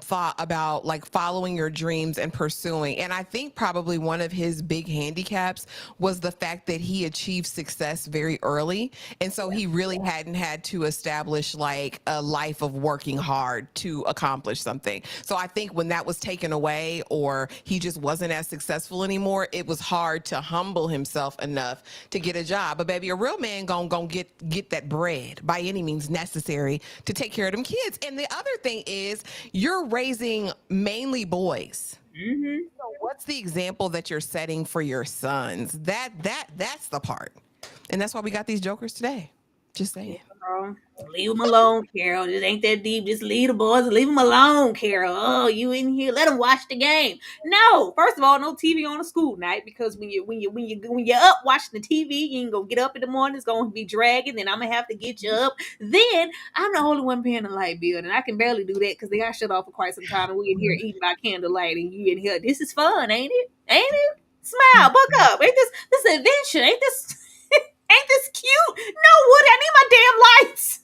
thought about like following your dreams and pursuing. And I think probably one of his big handicaps was the fact that he achieved success very early, and so he really hadn't had to establish like a life of working hard to accomplish something. something. So I think when that was taken away or he just wasn't as successful anymore, it was hard to humble himself enough to get a job. But baby, a real man gonna get that bread by any means necessary to take care of them kids. And the other thing is you're raising mainly boys. So what's the example that you're setting for your sons? That's the part. And that's why we got these jokers today. Just saying. Girl, leave them alone, Carol. It ain't that deep. Just leave the boys. Leave them alone, Carol. Oh, you in here? Let them watch the game. No, first of all, no TV on a school night because when you're up watching the TV, you ain't gonna get up in the morning. It's gonna be dragging. Then I'm gonna have to get you up. Then I'm the only one paying the light bill, and I can barely do that because they got shut off for quite some time. And we in here eating by candlelight, and you in here. This is fun, ain't it? Ain't it? Smile, buck up. Ain't this adventure? Ain't this? Ain't this cute? No, Woody, I need my damn lights.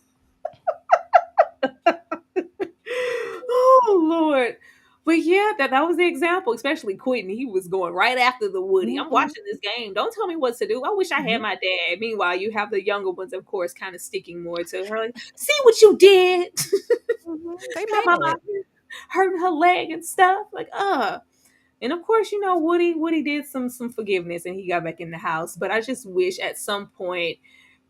Oh, Lord. But yeah, that was the example, especially Queenie. He was going right after the Woody. I'm watching this game. Don't tell me what to do. I wish I had my dad. Meanwhile, you have the younger ones, of course, kind of sticking more to her. Like, see what you did. They Got made my it. hurting her leg and stuff. Like, And of course, you know, Woody did some forgiveness and he got back in the house. But I just wish at some point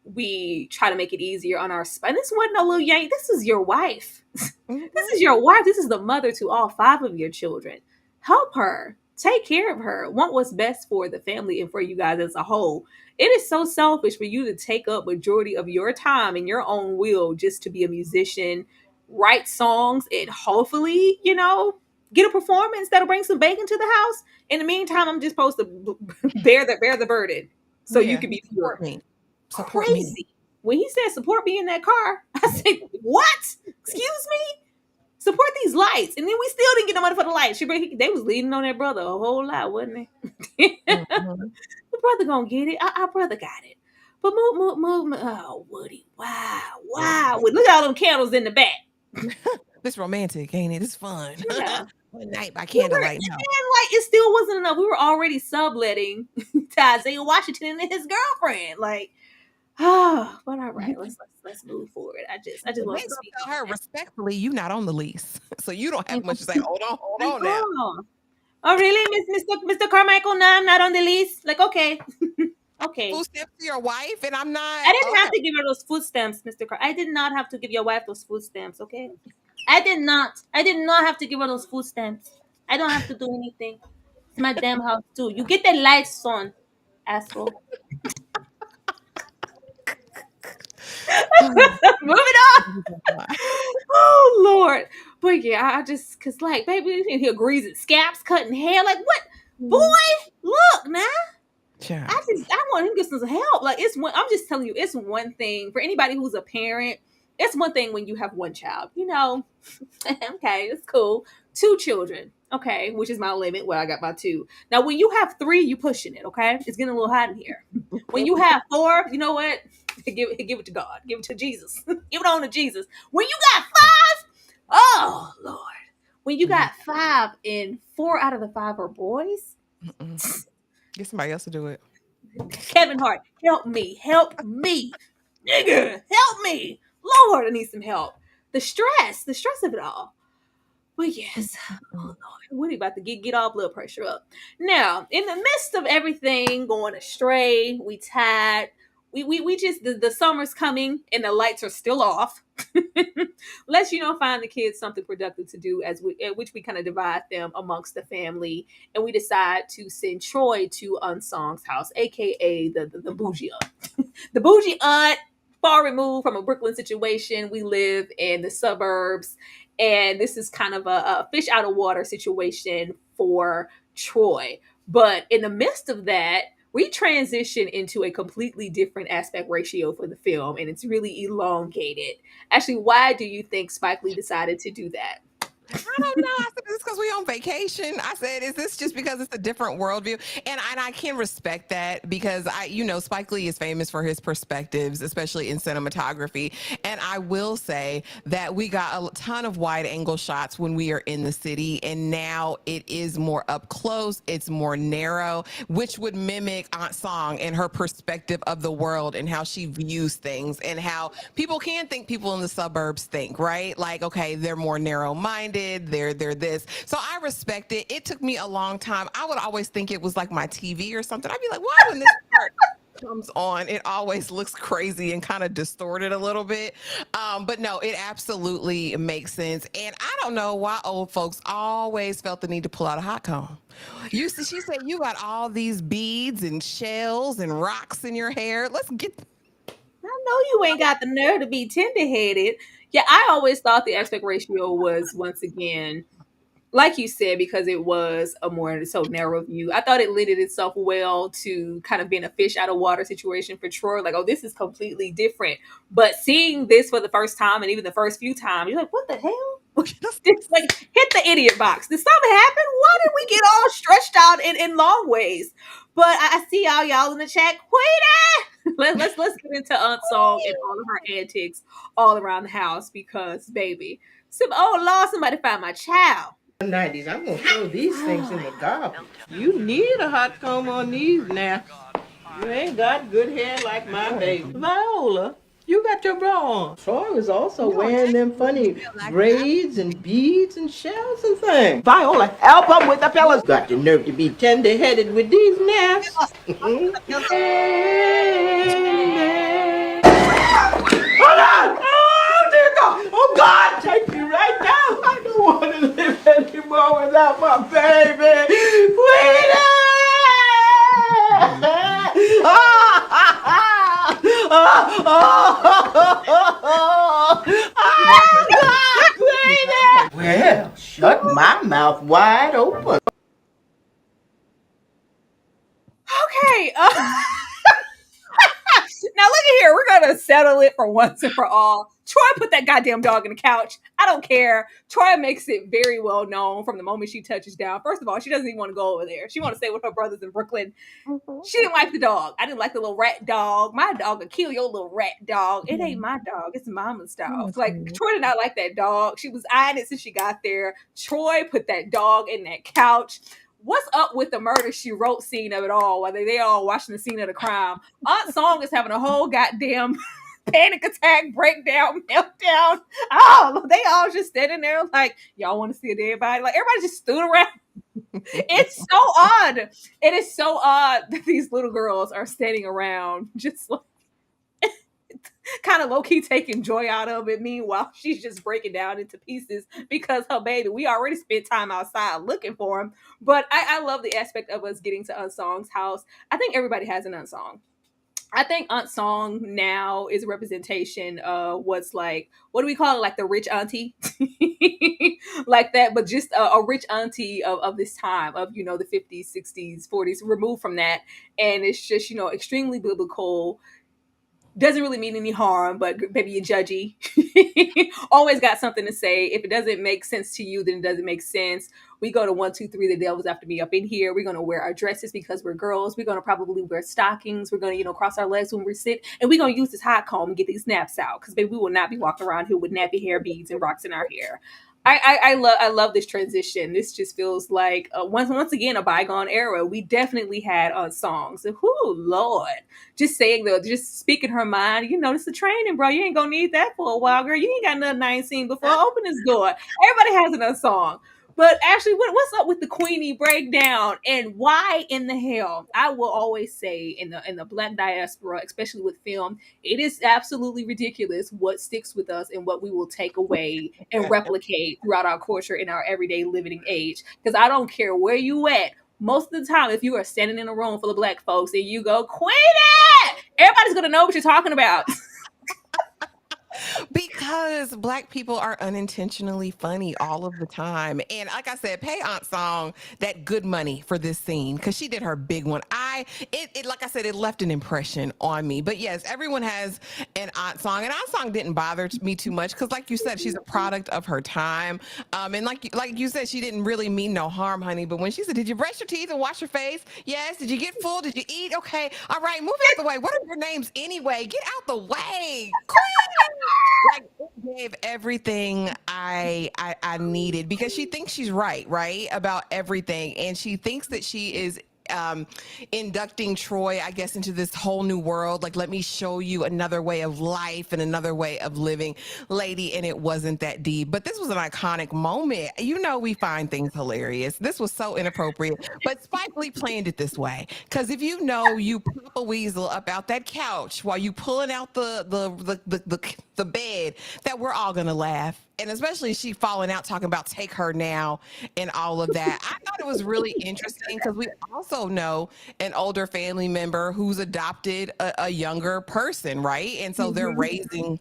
we try to make it easier on our spine. This wasn't no little yank. This is your wife. This is your wife. This is the mother to all 5 of your children. Help her. Take care of her. Want what's best for the family and for you guys as a whole. It is so selfish for you to take up majority of your time and your own will just to be a musician, write songs, and hopefully, you know, get a performance that'll bring some bacon to the house. In the meantime, I'm just supposed to bear the burden so you can be support me. Support crazy. me. When he said support me in that car, I said, what? Excuse me? Support these lights. And then we still didn't get no money for the lights. They was leaning on that brother a whole lot, wasn't they? The brother gonna get it. Our brother got it. But move. Oh, Woody. Wow. Look at all them candles in the back. This romantic, ain't it? It's fun. Yeah. One night by candlelight. No. And like it still wasn't enough. We were already subletting to Isaiah Washington and his girlfriend. Like, but all right, let's move forward. I just want to tell her respectfully, you not on the lease, so you don't have much to say. Hold on now. Oh, really, Mr. Carmichael? No, I'm not on the lease. Like, okay. Okay. Food stamps to your wife, and I'm not. I didn't have to give her those food stamps, Mr. I did not have to give your wife those food stamps, okay? I did not have to give her those food stamps. I don't have to do anything. It's my damn house too. You get the lights on, asshole. Moving on. Oh Lord. But yeah, I just cause like baby in here greasing scalps, cutting hair. Like what? Boy, look now. Sure. I want him to get some help. Like I'm just telling you, it's one thing for anybody who's a parent. It's one thing when you have one child, you know. Okay, it's cool. 2 children, okay, which is my limit. Well, I got my 2. Now, when you have 3, you pushing it, okay? It's getting a little hot in here. When you have 4, you know what? Give it to God. Give it to Jesus. Give it on to Jesus. When you got 5, oh Lord. When you got 5 and 4 out of the 5 are boys. Get somebody else to do it. Kevin Hart, help me, nigga, help me, Lord, I need some help. The stress of it all. But yes, oh Lord, Woody about to get all blood pressure up. Now, in the midst of everything going astray, we tired. We just the summer's coming and the lights are still off. Let's find the kids something productive to do which we kind of divide them amongst the family, and we decide to send Troy to Unsong's house, aka the bougie aunt. The bougie aunt, far removed from a Brooklyn situation. We live in the suburbs, and this is kind of a fish out of water situation for Troy. But in the midst of that, we transition into a completely different aspect ratio for the film, and it's really elongated. Actually, why do you think Spike Lee decided to do that? I don't know. I said, is this because we on vacation? I said, is this just because it's a different worldview? And I can respect that because Spike Lee is famous for his perspectives, especially in cinematography. And I will say that we got a ton of wide angle shots when we are in the city. And now it is more up close. It's more narrow, which would mimic Aunt Song and her perspective of the world and how she views things and how people can think people in the suburbs think, right? Like, okay, they're more narrow-minded. excited. They're this. So I respect it. It took me a long time. I would always think it was like my TV or something. I'd be like, why when this part comes on, it always looks crazy and kind of distorted a little bit. But no, it absolutely makes sense. And I don't know why old folks always felt the need to pull out a hot comb. She said, you got all these beads and shells and rocks in your hair. Let's get. I know you ain't got the nerve to be tender-headed. Yeah, I always thought the aspect ratio was, once again, like you said, because it was a more so narrow view. I thought it lended itself well to kind of being a fish out of water situation for Troy. Like, oh, this is completely different. But seeing this for the first time, and even the first few times, you're like, what the hell? It's like, hit the idiot box. Did something happen? Why did we get all stretched out in long ways? But I see y'all in the chat. Queenie! Let's get into Aunt Song and all of her antics all around the house because, baby, oh Lord, somebody find my child. 90s. I'm gonna throw these things in the garbage. You need a hot comb on these now. You ain't got good hair like my baby. Viola, you got your bra on. Troy was also wearing them funny braids and beads and shells and things. Viola, help him with the fellas. Got the nerve to be tender-headed with these naps. Hold on! Oh, dear God! Oh, God, take me right now! I don't want to live anymore without my baby! Queenie! God, Queenie! Well, shut my mouth wide open. Okay. Now look at here. We're gonna settle it for once and for all. Troy put that goddamn dog in the couch. I don't care. Troy makes it very well known from the moment she touches down. First of all, she doesn't even want to go over there. She want to stay with her brothers in Brooklyn. She didn't like the dog. I didn't like the little rat dog. My dog would kill your little rat dog. It ain't my dog. It's mama's dog. Like, Troy did not like that dog. She was eyeing it since she got there. Troy put that dog in that couch. What's up with the murder she wrote scene of it all? While they all watching the scene of the crime. Aunt Song is having a whole goddamn panic attack, breakdown, meltdown. Oh, they all just standing there like, y'all want to see a dead body? Like, everybody just stood around. It's so odd. It is so odd that these little girls are standing around just like kind of low-key taking joy out of it. Meanwhile, she's just breaking down into pieces because her baby, we already spent time outside looking for him. But I love the aspect of us getting to Aunt Song's house. I think everybody has an Aunt Song. I think Aunt Song now is a representation of what's like, what do we call it? Like the rich auntie? Like that, but just a rich auntie of this time, of, you know, the 50s, 60s, 40s, removed from that. And it's just, you know, extremely biblical. Doesn't really mean any harm, but maybe you're judgy. Always got something to say. If it doesn't make sense to you, then it doesn't make sense. We go to 1, 2, 3, the devil's after me up in here. We're going to wear our dresses because we're girls. We're going to probably wear stockings. We're going to, you know, cross our legs when we sit. And we're going to use this hot comb and get these naps out. Because, baby, we will not be walking around here with nappy hair beads and rocks in our hair. I love this transition. This just feels like once again a bygone era. We definitely had on songs. Whoo, Lord, just saying though, just speaking her mind. You know, this is training, bro. You ain't gonna need that for a while, girl. You ain't got nothing I ain't seen before. Open this door. Everybody has another song. But actually, what's up with the Queenie breakdown, and why in the hell? I will always say in the Black diaspora, especially with film, it is absolutely ridiculous what sticks with us and what we will take away and replicate throughout our culture in our everyday living age. Because I don't care where you at. Most of the time, if you are standing in a room full of Black folks and you go, Queenie, everybody's gonna know what you're talking about. Because Black people are unintentionally funny all of the time. And like I said, pay Aunt Song that good money for this scene because she did her big one. Like I said, it left an impression on me. But yes, everyone has an Aunt Song. And Aunt Song didn't bother me too much because like you said, she's a product of her time. And like you said, she didn't really mean no harm, honey. But when she said, did you brush your teeth and wash your face? Yes. Did you get full? Did you eat? Okay. All right. Move out the way. What are your names anyway? Get out the way. Like, it gave everything I needed because she thinks she's right about everything, and she thinks that she is inducting Troy, I guess, into this whole new world. Like, let me show you another way of life and another way of living, lady. And it wasn't that deep. But this was an iconic moment. You know, we find things hilarious. This was so inappropriate. But Spike Lee planned it this way. Because if you know you pop a weasel up out that couch while you pulling out the bed, that we're all gonna laugh. And especially she falling out talking about take her now and all of that. I thought it was really interesting because we also know an older family member who's adopted a younger person, right? And so they're raising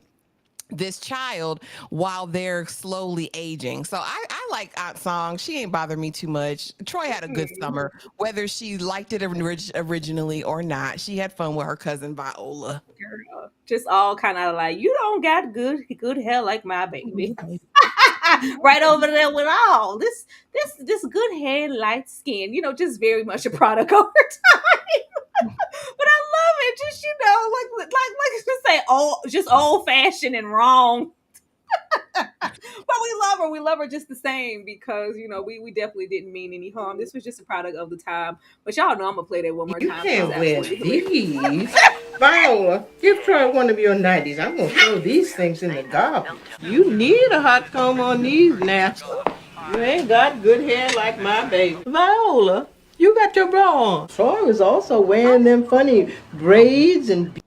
this child while they're slowly aging. So I like Aunt Song. She ain't bothered me too much. Troy had a good summer, whether she liked it originally or not. She had fun with her cousin Viola. Girl, just all kind of like, you don't got good hair like my baby. Right over there with all this good hair, light skin, just very much a product of her time. But I love it, just like to say, just old fashioned and wrong. But we love her just the same because we definitely didn't mean any harm. This was just a product of the time. But y'all know I'm gonna play that one more You time. can't wear these. Viola, give Troy one of your 90s. I'm going to throw these things in the garbage. You need a hot comb on these now. You ain't got good hair like my baby. Viola, you got your bra on. Troy was also wearing them funny braids and...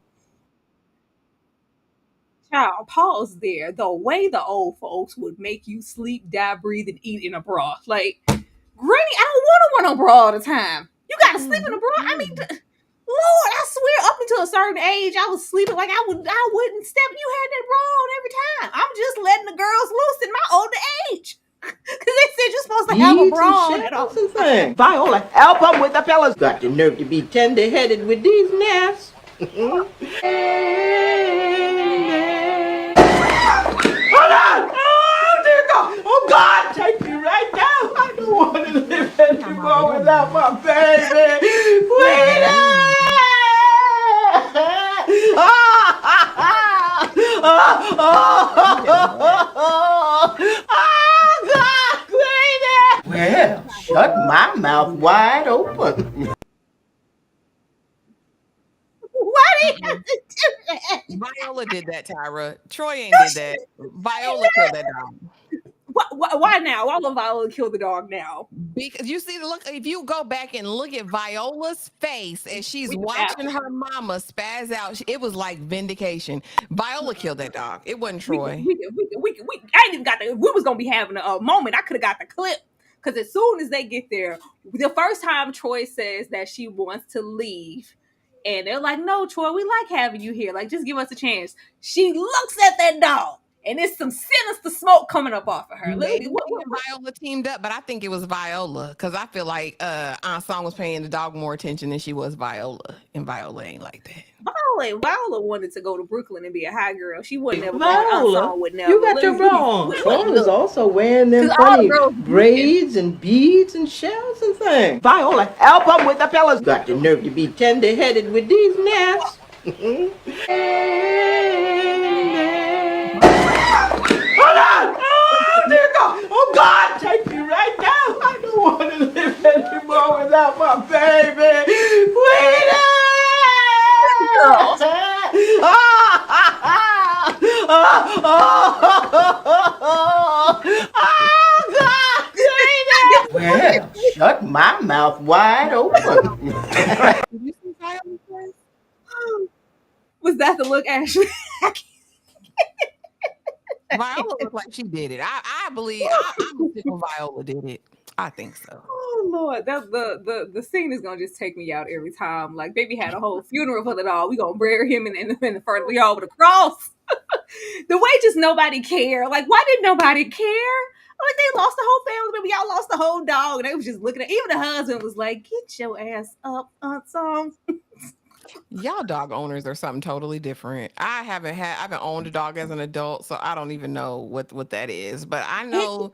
Child, pause there. The way the old folks would make you sleep, die, breathe, and eat in a bra. Like, Granny, I don't want to wear no bra all the time. You gotta sleep in a bra. I mean, Lord, I swear, up until a certain age, I was sleeping like I wouldn't step. You had that bra on every time. I'm just letting the girls loose in my older age. Because they said you're supposed to have a bra on at all. Viola, help them with the fellas. Got the nerve to be tender-headed with these naps. Hold on! Oh, dear God! Oh, God, take me right now! I don't want to live anymore without my baby! Queenie! Oh, God, Queenie! Well, shut my mouth wide open. Why do you have to do that? Viola did that, Tyra. Troy ain't did that. Viola killed that dog. Why now? Why would Viola kill the dog now? Because you see, look, if you go back and look at Viola's face as she's We watching her mama spaz out, it was like vindication. Viola killed that dog. It wasn't Troy. I ain't even got the. We was gonna be having a moment. I could have got the clip because as soon as they get there, the first time Troy says that she wants to leave, and they're like, "No, Troy, we like having you here. Like, just give us a chance." She looks at that dog, and it's some sinister smoke coming up off of her. Maybe Viola teamed up, but I think it was Viola because I feel like Aunt Song was paying the dog more attention than she was Viola, and Viola ain't like that. Viola wanted to go to Brooklyn and be a high girl. She wouldn't never. Viola, you got your bra on. Troy was also wearing them funny braids and beads and shells and things. Viola, help them with the fellas. Got the nerve to be tender-headed with these naps. Hold on! Oh, dear God! Oh, God, take me right now! I don't want to live anymore without my baby! Queenie! Well, shut my mouth wide open. Did you see Viola's face? Was that the look, Ashley? Viola looked like she did it. I believe I'm thinking Viola did it. I think so. Oh Lord, the scene is gonna just take me out every time. Like, baby had a whole funeral for the dog. We gonna bury him in the front. We all with a cross. The way just nobody cared. Like, why did nobody care? Like, they lost the whole family, but y'all lost the whole dog. And they was just looking at. Even the husband was like, "Get your ass up, Aunt Song." Y'all dog owners are something totally different. I haven't owned a dog as an adult, so I don't even know what that is. But I know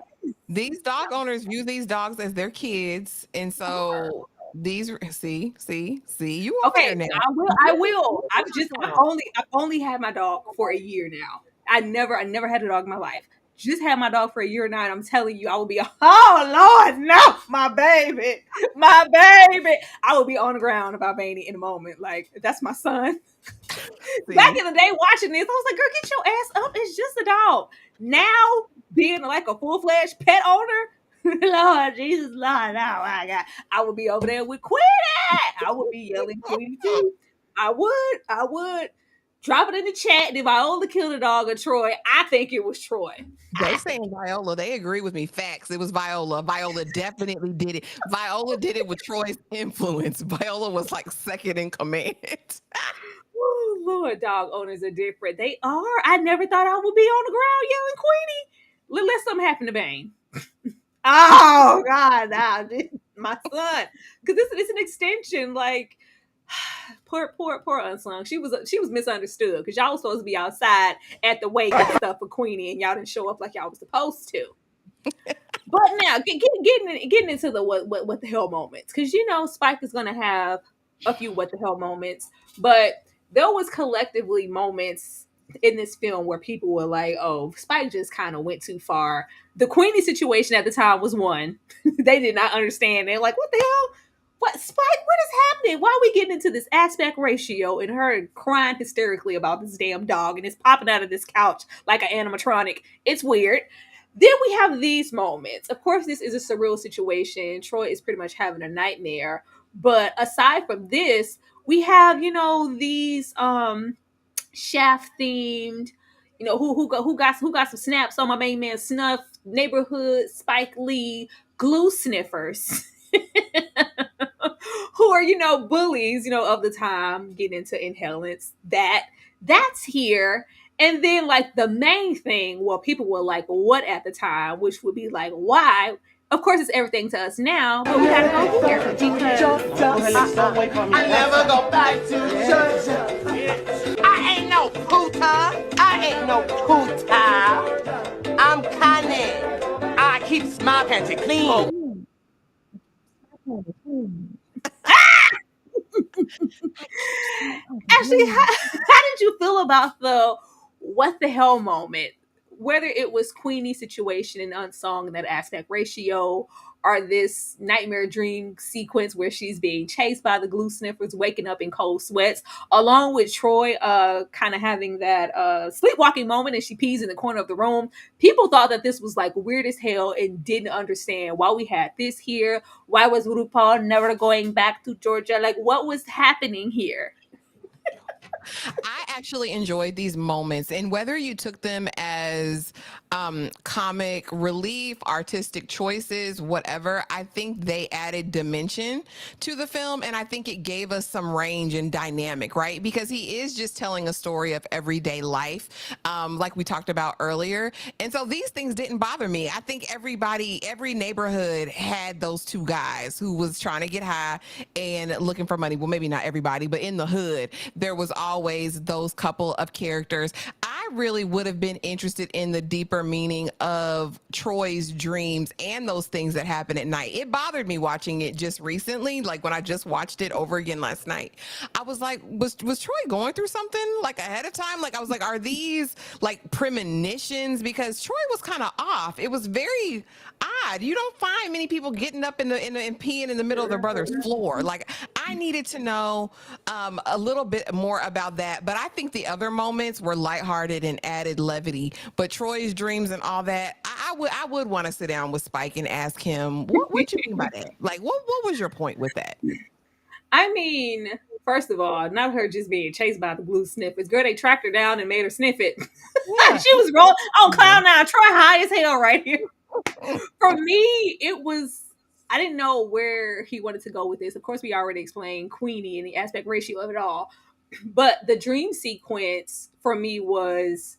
these dog owners view these dogs as their kids, and so these see you Okay, now. I will. I've only had my dog for a year now. I never had a dog in my life. just had my dog for a year now, and I'm telling you, I will be, oh Lord, no, my baby, my baby. I will be on the ground about Baney in a moment. Like, that's my son. Back See? in the day watching this, I was like, girl, get your ass up. It's just a dog. Now, being like a full-fledged pet owner, Lord Jesus, Lord, oh my God. I would be over there with Queenie. I would be yelling Queenie too. I would. Drop it in the chat. Did Viola kill the dog or Troy? I think it was Troy. They saying Viola. They agree with me. Facts. It was Viola. Viola definitely did it. Viola did it with Troy's influence. Viola was like second in command. Oh, Lord, dog owners are different. They are. I never thought I would be on the ground yelling Queenie. Let something happen to Bane. Oh God, nah, my son. Because it's an extension. Like, poor Unsung. She was misunderstood because y'all was supposed to be outside at the wake and stuff for Queenie, and y'all didn't show up like y'all was supposed to. But now, getting into the what the hell moments, because Spike is gonna have a few what the hell moments, but there was collectively moments in this film where people were like, "Oh, Spike just kind of went too far." The Queenie situation at the time was one. They did not understand. They're like, "What the hell? What, Spike? What is happening? Why are we getting into this aspect ratio?" And her crying hysterically about this damn dog, and it's popping out of this couch like an animatronic. It's weird. Then we have these moments. Of course, this is a surreal situation. Troy is pretty much having a nightmare. But aside from this, we have, these Shaft themed, who got some snaps on my main man Snuff, neighborhood Spike Lee glue sniffers. Who are, bullies, of the time, getting into inhalants. That's here. And then, like, the main thing, well, people were like, what at the time, which would be like, why? Of course, it's everything to us now, but we gotta go here. I never go back to church. I ain't no puta. I ain't no puta. I'm cunning. I keep my panty clean. Ashley, how did you feel about the what the hell moment? Whether it was Queenie's situation in Unsung, that aspect ratio, or this nightmare dream sequence where she's being chased by the glue sniffers, waking up in cold sweats, along with Troy kind of having that sleepwalking moment and she pees in the corner of the room. People thought that this was like weird as hell and didn't understand why we had this here. Why was RuPaul never going back to Georgia? Like, what was happening here? I actually enjoyed these moments, and whether you took them as comic relief, artistic choices, whatever, I think they added dimension to the film, and I think it gave us some range and dynamic, right? Because he is just telling a story of everyday life, like we talked about earlier, and so these things didn't bother me. I think every neighborhood had those two guys who was trying to get high and looking for money. Well, maybe not everybody, but in the hood, there was always those couple of characters. I really would have been interested in the deeper meaning of Troy's dreams and those things that happen at night. It bothered me watching it just recently, like when I just watched it over again last night. I was like, was Troy going through something like ahead of time? Like, I was like, are these like premonitions? Because Troy was kind of off. It was very odd. You don't find many people getting up and peeing in the middle of their brother's floor. Like, I needed to know a little bit more about that. But I think the other moments were lighthearted and added levity. But Troy's dreams and all that, I would want to sit down with Spike and ask him, what you mean by that? Like, what was your point with that? I mean, first of all, not her just being chased by the glue sniffers. Girl, they tracked her down and made her sniff it. Yeah. She was rolling on cloud nine. Troy high as hell right here. For me, it was, I didn't know where he wanted to go with this. Of course, we already explained Queenie and the aspect ratio of it all. But the dream sequence for me was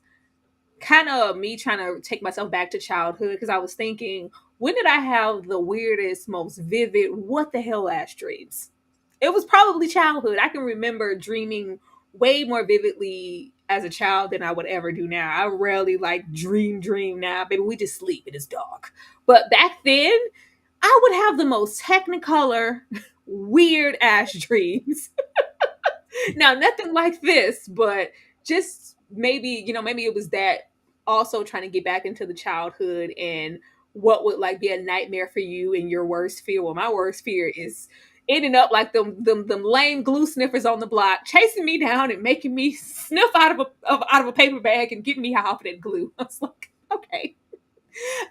kind of me trying to take myself back to childhood, because I was thinking, when did I have the weirdest, most vivid, what the hell ass dreams? It was probably childhood. I can remember dreaming way more vividly as a child than I would ever do now. I rarely like dream now. Baby, we just sleep. It is dark. But back then, I would have the most technicolor, weird ass dreams. Now, nothing like this, but just maybe it was that also trying to get back into the childhood and what would like be a nightmare for you and your worst fear. Well, my worst fear is ending up like them lame glue sniffers on the block, chasing me down and making me sniff out of a paper bag and getting me high off of that glue. I was like, okay.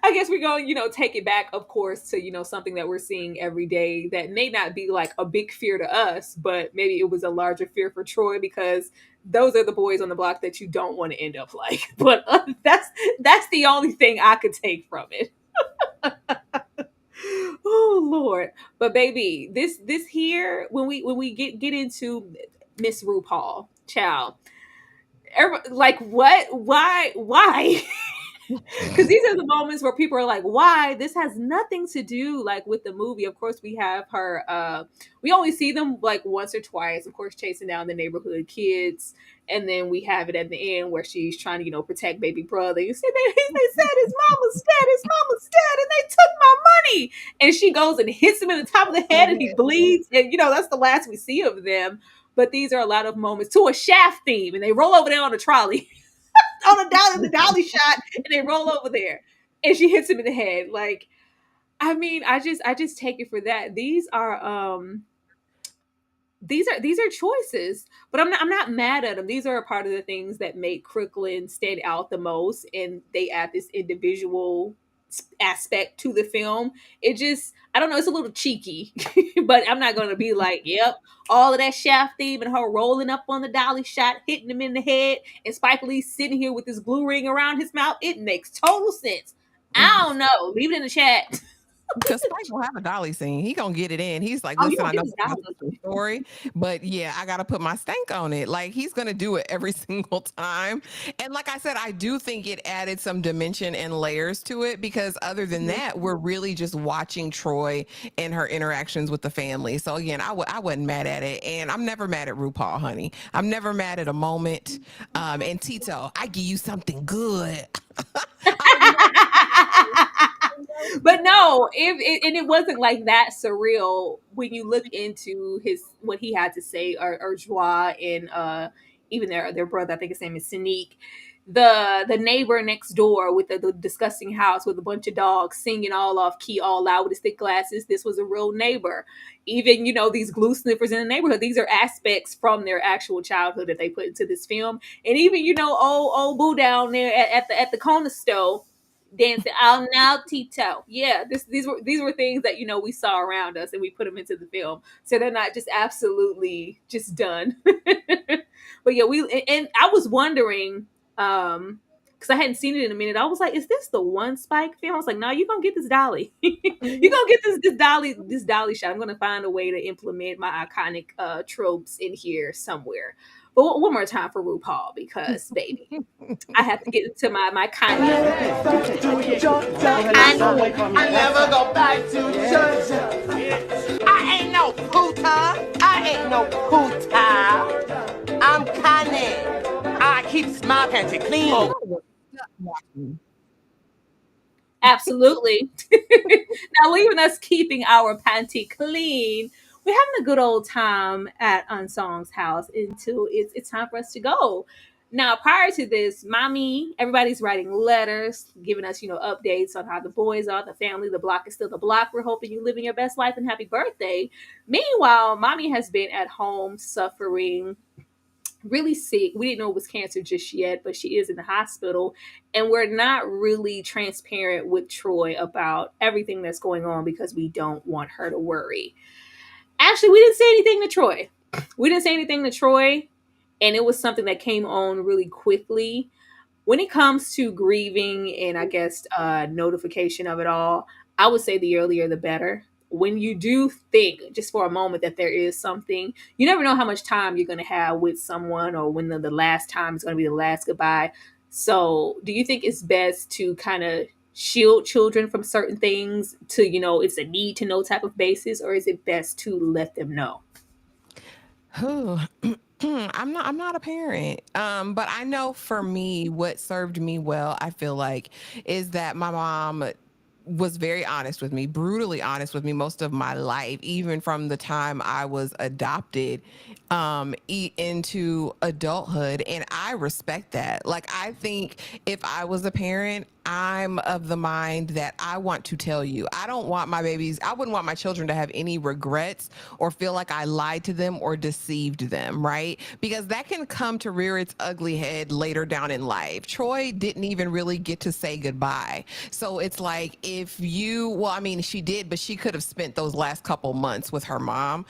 I guess we're going, take it back, of course, to, something that we're seeing every day that may not be like a big fear to us, but maybe it was a larger fear for Troy because those are the boys on the block that you don't want to end up like. But that's the only thing I could take from it. Oh Lord. But baby, this here when we get into Miss RuPaul, child. Like what? Why? Because these are the moments where people are like, why? This has nothing to do like with the movie. Of course, we have her we only see them like once or twice, of course, chasing down the neighborhood kids. And then we have it at the end where she's trying to, protect baby brother. You see, they said his mama's dead, and they took my money. And she goes and hits him in the top of the head and he bleeds. And that's the last we see of them. But these are a lot of moments to a Shaft theme, and they roll over there on a trolley. On the dolly shot, and they roll over there and she hits him in the head. Like, I mean, I just take it for that. These are choices, but I'm not mad at them. These are a part of the things that make Crooklyn stand out the most, and they add this individual aspect to the film. It just, I don't know, it's a little cheeky, but I'm not going to be like, yep, all of that Shaft theme and her rolling up on the dolly shot, hitting him in the head, and Spike Lee sitting here with his glue ring around his mouth. It makes total sense. I don't know. Leave it in the chat. Because Spike will have a dolly scene. He gonna get it in. He's like, listen, I know the story, but yeah, I gotta put my stank on it. Like, he's gonna do it every single time. And like I said, I do think it added some dimension and layers to it, because other than that, we're really just watching Troy and her interactions with the family. So again, I wasn't mad at it, and I'm never mad at RuPaul, honey. I'm never mad at a moment. And Tito, I give you something good. But no, it wasn't like that surreal when you look into what he had to say, or Joie and even their brother, I think his name is Sanique, the neighbor next door with the disgusting house with a bunch of dogs singing all off key, all loud with his thick glasses. This was a real neighbor. Even these glue sniffers in the neighborhood. These are aspects from their actual childhood that they put into this film. And even old boo down there at the corner store dancing out now, Tito. Yeah, these were things that we saw around us, and we put them into the film, so they're not just absolutely just done. But yeah, and I was wondering, because I hadn't seen it in a minute. I was like, is this the one Spike film? I was like, no, you're gonna get this dolly. You're gonna get this dolly shot. I'm gonna find a way to implement my iconic tropes in here somewhere. But one more time for RuPaul, because baby, I have to get into my Kanye. I never go back to Georgia. I ain't no puta. I'm Kanye. I keep my panty clean. Absolutely. Now, leaving us keeping our panty clean, we're having a good old time at Unsong's house until it's time for us to go. Now, prior to this, mommy, everybody's writing letters, giving us, updates on how the boys are, the family, the block is still the block. We're hoping you living your best life and happy birthday. Meanwhile, mommy has been at home suffering, really sick. We didn't know it was cancer just yet, but she is in the hospital. And we're not really transparent with Troy about everything that's going on because we don't want her to worry. Actually, we didn't say anything to Troy. And it was something that came on really quickly. When it comes to grieving and I guess notification of it all, I would say the earlier the better. When you do think just for a moment that there is something, you never know how much time you're going to have with someone, or when the last time is going to be the last goodbye. So do you think it's best to kind of shield children from certain things to, it's a need to know type of basis, or is it best to let them know? I'm not a parent. But I know for me, what served me well, I feel like, is that my mom was very honest with me, brutally honest with me most of my life, even from the time I was adopted into adulthood. And I respect that. Like, I think if I was a parent, I'm of the mind that I want to tell you. I don't want my babies, I wouldn't want my children to have any regrets or feel like I lied to them or deceived them, right? Because that can come to rear its ugly head later down in life. Troy didn't even really get to say goodbye. So it's like, if you, well, I mean, she did, but she could have spent those last couple months with her mom.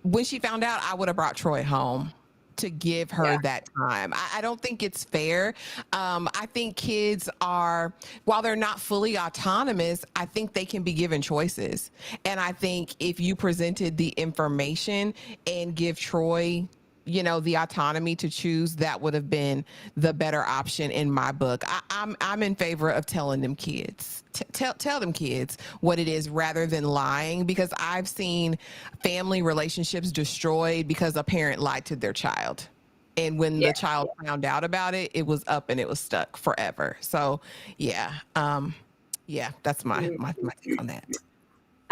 When she found out, I would have brought Troy home to give her that time. I don't think it's fair. I think kids are, while they're not fully autonomous, I think they can be given choices. And I think if you presented the information and give Troy, you know, the autonomy to choose, that would have been the better option in my book. I'm in favor of telling them kids, tell them kids what it is rather than lying, because I've seen family relationships destroyed because a parent lied to their child. And when the child found out about it, it was up and it was stuck forever. So yeah, that's my take on that.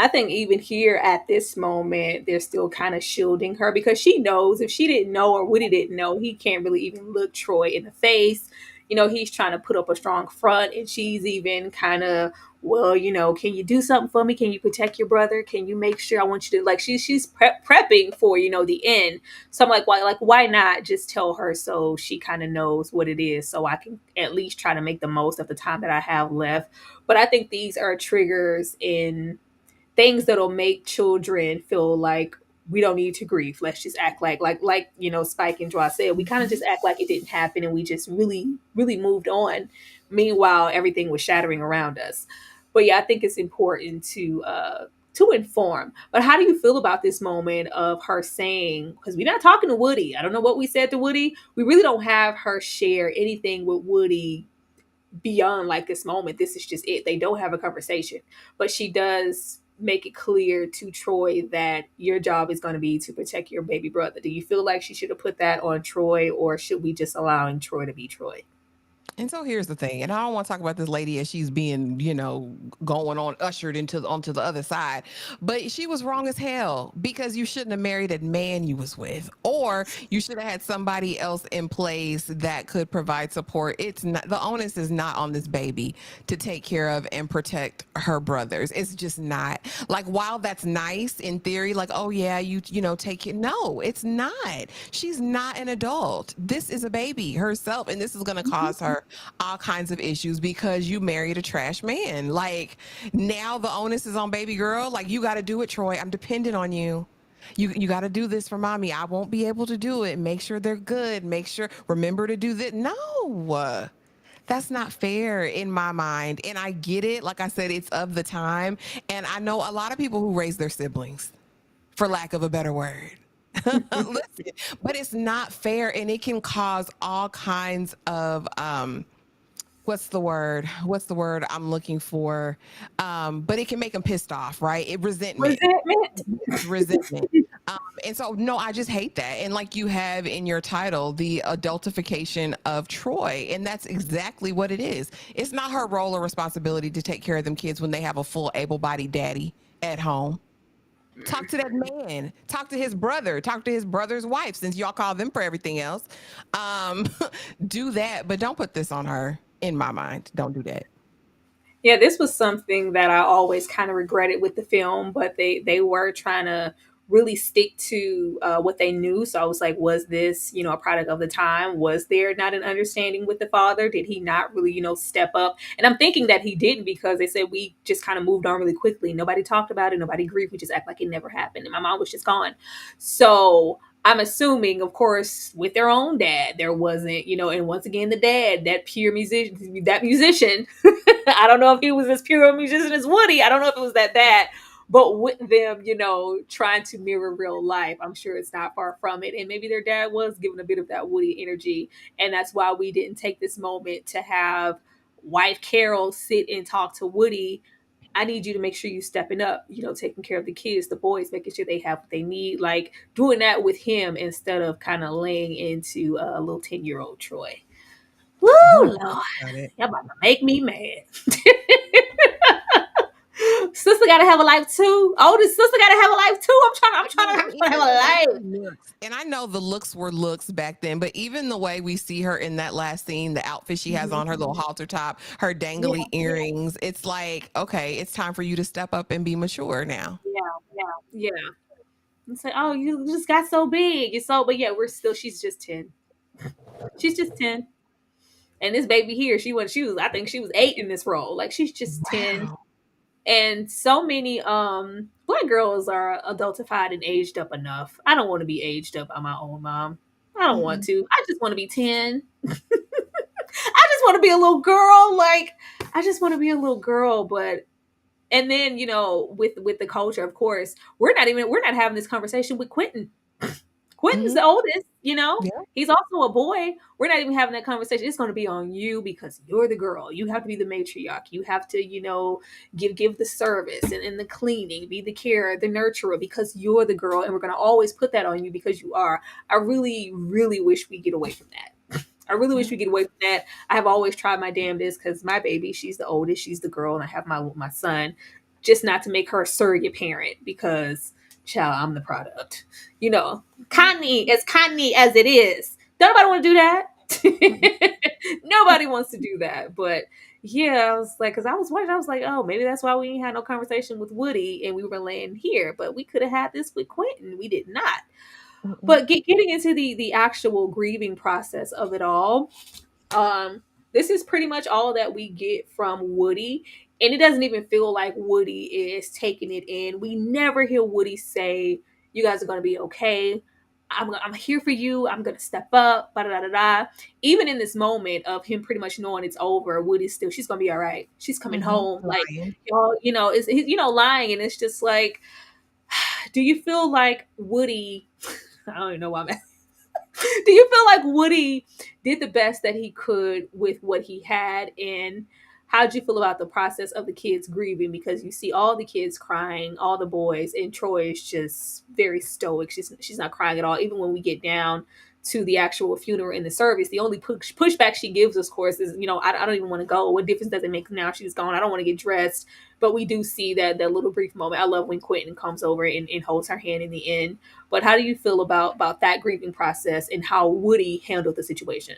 I think even here at this moment, they're still kind of shielding her because she knows if she didn't know or Woody didn't know, he can't really even look Troy in the face. You know, he's trying to put up a strong front, and she's even kind of, well, you know, can you do something for me? Can you protect your brother? Can you make sure? I want you to, like, she's prepping for, you know, the end. So I'm like, why not just tell her so she kind of knows what it is, so I can at least try to make the most of the time that I have left. But I think these are triggers in things that'll make children feel like we don't need to grieve. Let's just act like you know, Spike and Joie said, we kind of just act like it didn't happen and we just really, really moved on. Meanwhile, everything was shattering around us. But yeah, I think it's important to inform. But how do you feel about this moment of her saying, because we're not talking to Woody. I don't know what we said to Woody. We really don't have her share anything with Woody beyond like this moment. This is just it. They don't have a conversation. But she does make it clear to Troy that your job is going to be to protect your baby brother. Do you feel like she should have put that on Troy, or should we just allowing Troy to be Troy? And so here's the thing, and I don't want to talk about this lady as she's being, you know, going on, ushered onto the other side, but she was wrong as hell, because you shouldn't have married that man you was with, or you should have had somebody else in place that could provide support. It's not, the onus is not on this baby to take care of and protect her brothers. It's just not. Like, while that's nice in theory, like, oh yeah, you know, take it. No, it's not. She's not an adult. This is a baby herself, and this is going to cause her all kinds of issues because you married a trash man. Like, now the onus is on baby girl. Like, you got to do it, Troy. I'm dependent on you. You got to do this for mommy. I won't be able to do it. Make sure they're good. Make sure, remember to do that. No, that's not fair in my mind. And I get it. Like I said, it's of the time. And I know a lot of people who raise their siblings, for lack of a better word. Listen, but it's not fair, and it can cause all kinds of what's the word I'm looking for, but it can make them pissed off, right? Resentment. And so no, I just hate that. And like you have in your title, the adultification of Troy, and that's exactly what it is. It's not her role or responsibility to take care of them kids when they have a full able-bodied daddy at home. Talk to that man. Talk to his brother. Talk to his brother's wife, since y'all call them for everything else. Do that, but don't put this on her, in my mind. Don't do that. Yeah, this was something that I always kind of regretted with the film, but they were trying to really stick to what they knew. So I was like, was this, you know, a product of the time? Was there not an understanding with the father? Did he not really, you know, step up? And I'm thinking that he didn't, because they said we just kind of moved on really quickly. Nobody talked about it. Nobody grieved. We just act like it never happened. And my mom was just gone. So I'm assuming, of course, with their own dad, there wasn't, you know, and once again, the dad, that musician, I don't know if he was as pure a musician as Woody. I don't know if it was that bad. But with them, you know, trying to mirror real life, I'm sure it's not far from it. And maybe their dad was giving a bit of that Woody energy. And that's why we didn't take this moment to have wife Carol sit and talk to Woody. I need you to make sure you stepping up, you know, taking care of the kids, the boys, making sure they have what they need, like doing that with him instead of kind of laying into a little 10-year-old Troy. Woo, Lord. Y'all about to make me mad. gotta have a life too. Oldest sister gotta have a life too. I'm trying to have a life. And I know the looks were looks back then, but even the way we see her in that last scene, the outfit she has on, her little halter top, her dangly earrings, it's like, okay, it's time for you to step up and be mature now. Yeah. It's like, oh, you just got so big. But yeah, she's just 10. She's just 10. And this baby here, I think she was 8 in this role. Like, she's just 10. And so many black girls are adultified and aged up enough. I don't want to be aged up by my own mom. I don't want to. I just want to be 10. I just want to be a little girl. Like, I just want to be a little girl. But and then, with the culture, of course, we're not having this conversation with Quentin. Quentin's the oldest, he's also a boy. We're not even having that conversation. It's going to be on you because you're the girl. You have to be the matriarch. You have to, give the service and the cleaning, be the carer, the nurturer, because you're the girl. And we're going to always put that on you because you are. I really, really wish we get away from that. I really wish we get away from that. I have always tried my damnedest because my baby, she's the oldest, she's the girl, and I have my son, just not to make her a surrogate parent because, child, I'm the product. Connie as it is. Nobody want to do that. Nobody wants to do that. But yeah, I was like, because I was wondering, I was like, oh, maybe that's why we ain't had no conversation with Woody and we were laying here. But we could have had this with Quentin. We did not. But getting into the actual grieving process of it all, this is pretty much all that we get from Woody. And it doesn't even feel like Woody is taking it in. We never hear Woody say, you guys are going to be okay. I'm here for you. I'm going to step up. Da-da-da-da-da. Even in this moment of him pretty much knowing it's over, she's going to be all right. She's coming home. Like, lying. And it's just like, do you feel like Woody, I don't even know why I'm at. Do you feel like Woody did the best that he could with what he had? And how'd you feel about the process of the kids grieving? Because you see all the kids crying, all the boys, and Troy is just very stoic. She's not crying at all. Even when we get down to the actual funeral in the service, the only pushback she gives us, of course, is, I don't even want to go. What difference does it make now she's gone? I don't want to get dressed. But we do see that little brief moment. I love when Quentin comes over and holds her hand in the end. But how do you feel about that grieving process and how Woody handled the situation?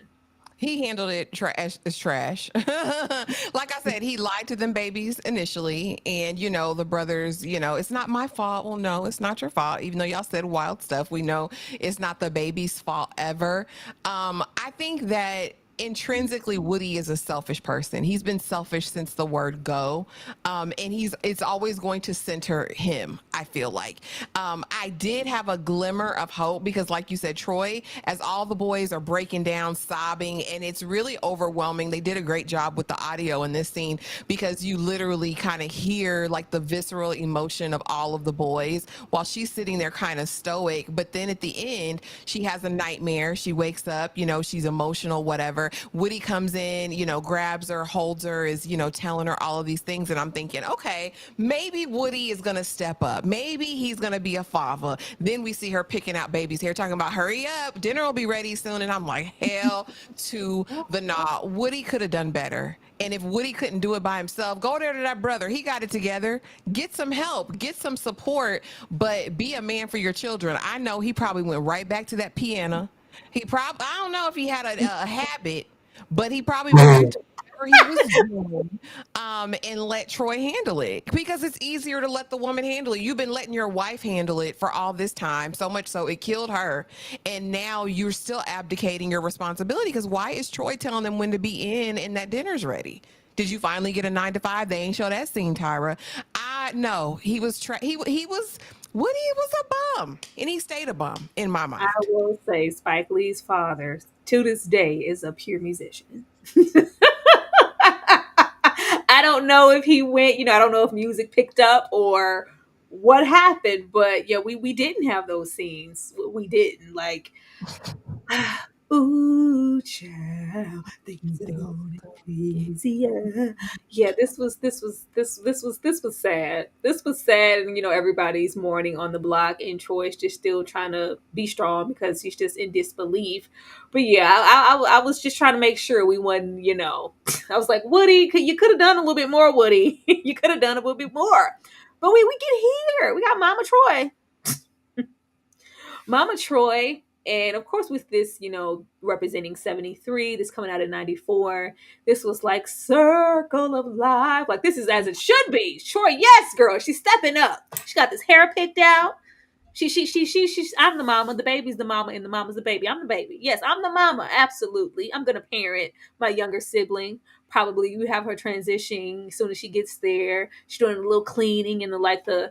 He handled it as trash. Like I said, he lied to them babies initially. And, the brothers, it's not my fault. Well, no, it's not your fault. Even though y'all said wild stuff, we know it's not the baby's fault ever. I think that intrinsically Woody is a selfish person. He's been selfish since the word go. And it's always going to center him, I feel like. I did have a glimmer of hope because, like you said, Troy, as all the boys are breaking down, sobbing, and it's really overwhelming. They did a great job with the audio in this scene because you literally kind of hear like the visceral emotion of all of the boys while she's sitting there kind of stoic. But then at the end, she has a nightmare. She wakes up, she's emotional, whatever. Woody comes in, grabs her, holds her, is, telling her all of these things. And I'm thinking, okay, maybe Woody is going to step up. Maybe he's going to be a father. Then we see her picking out baby's hair, talking about, hurry up, dinner will be ready soon. And I'm like, hell to the nah. Woody could have done better. And if Woody couldn't do it by himself, go there to that brother. He got it together. Get some help. Get some support. But be a man for your children. I know he probably went right back to that piano. I don't know if he had a habit, but he probably went back to whatever he was doing and let Troy handle it because it's easier to let the woman handle it. You've been letting your wife handle it for all this time, so much so it killed her. And now you're still abdicating your responsibility because why is Troy telling them when to be in and that dinner's ready? Did you finally get a 9 to 5? They ain't show that scene, Tyra. No, he was Woody was a bum, and he stayed a bum in my mind. I will say Spike Lee's father, to this day, is a pure musician. I don't know if he went, I don't know if music picked up or what happened, but yeah, we didn't have those scenes. We didn't. Like, ooh, child, things are going crazier. Yeah, this was sad. This was sad, and everybody's mourning on the block, and Troy's just still trying to be strong because he's just in disbelief. But yeah, I was just trying to make sure we wasn't, I was like, Woody, you could have done a little bit more, Woody. You could have done a little bit more. But we get here. We got Mama Troy. Mama Troy. And of course, with this, representing 73, this coming out in 94, this was like circle of life. Like, this is as it should be. Troy, yes, girl. She's stepping up. She got this hair picked out. She's, I'm the mama. The baby's the mama, and the mama's the baby. I'm the baby. Yes, I'm the mama. Absolutely. I'm going to parent my younger sibling. Probably you have her transitioning as soon as she gets there. She's doing a little cleaning and the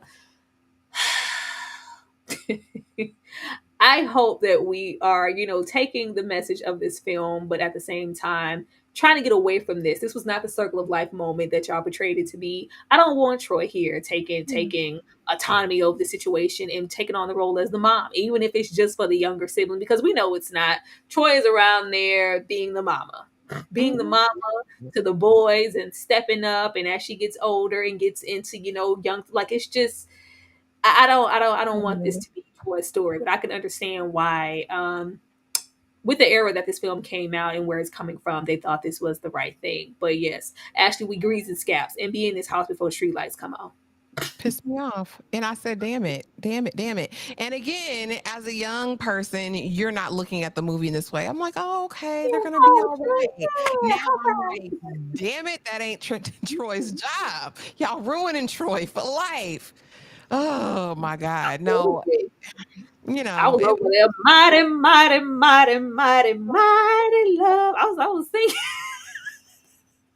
I hope that we are, taking the message of this film, but at the same time, trying to get away from this. This was not the circle of life moment that y'all portrayed it to be. I don't want Troy here taking autonomy over the situation and taking on the role as the mom, even if it's just for the younger sibling, because we know it's not. Troy is around there being the mama. Being the mama to the boys and stepping up, and as she gets older and gets into, young, like, it's just, I don't want this to be Troy's story, but I can understand why, with the era that this film came out and where it's coming from, they thought this was the right thing. But yes, Ashley, we grease and scaps and be in this house before street lights come on. Pissed me off. And I said, damn it. And again, as a young person, you're not looking at the movie in this way. I'm like, oh, okay, they're going to be all right. Now I'm like, damn it, that ain't Troy's job. Y'all ruining Troy for life. Oh, my God. No, I was over there, mighty, mighty, mighty, mighty, mighty love. I was singing.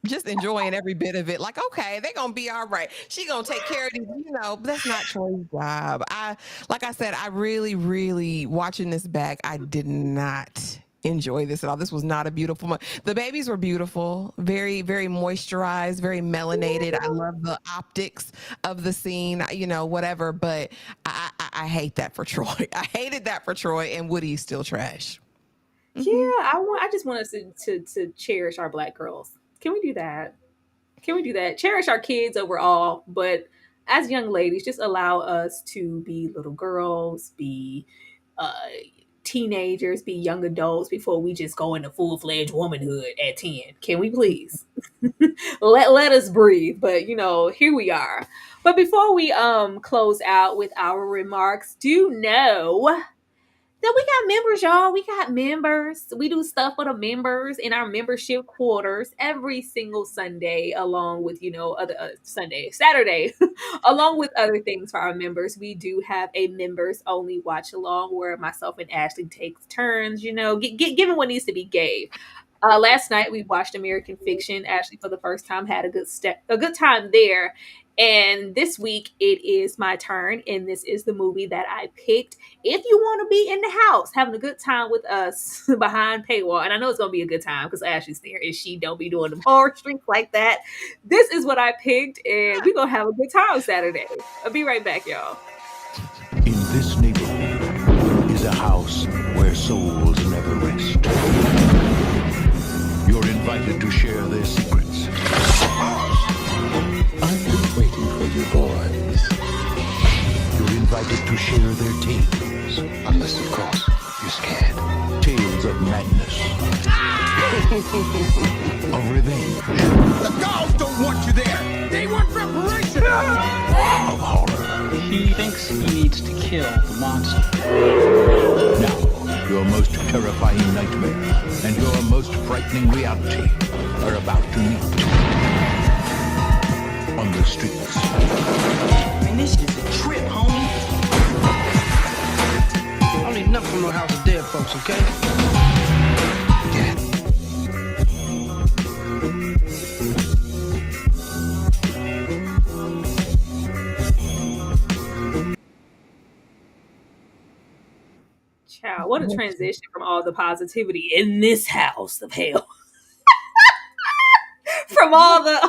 Just enjoying every bit of it. Like, okay, they're going to be all right. She going to take care of these, but that's not Troy's job. Like I said, I really, really, watching this back, I did not enjoy this at all. This was not a beautiful moment. The babies were beautiful, very, very moisturized, very melanated. I love the optics of the scene, whatever, but I hate that for Troy. I hated that for Troy, and Woody's still trash. Yeah, I just want us to cherish our Black girls. Can we do that? Cherish our kids overall, but as young ladies, just allow us to be little girls, be teenagers, be young adults before we just go into full-fledged womanhood at 10. Can we please? let us breathe. But here we are. But before we close out with our remarks, do know that we got members, y'all. We got members. We do stuff for the members in our membership quarters every single Sunday, along with, other Saturday, along with other things for our members. We do have a members only watch along where myself and Ashley takes turns, giving what needs to be gave. Last night we watched American Fiction. Ashley, for the first time, had a good time there. And this week it is my turn, and this is the movie that I picked. If you want to be in the house having a good time with us behind paywall, and I know it's gonna be a good time because Ashley's there and she don't be doing them horror streaks like that. This is what I picked, and we're gonna have a good time Saturday. I'll be right back, y'all. In this neighborhood is a house where souls never rest. You're invited to share their secrets. I've been waiting for you boys. You're invited to share their tales. Unless, of course, you're scared. Tales of madness. Of revenge. The dolls don't want you there. They want reparation. Of horror. He thinks he needs to kill the monster. Now, your most terrifying nightmare and your most frightening reality are about to meet. On the streets. Man, this is a trip, homie. I don't need nothing from no house of dead folks, okay? Child, what a transition from all the positivity in this house of hell. From all the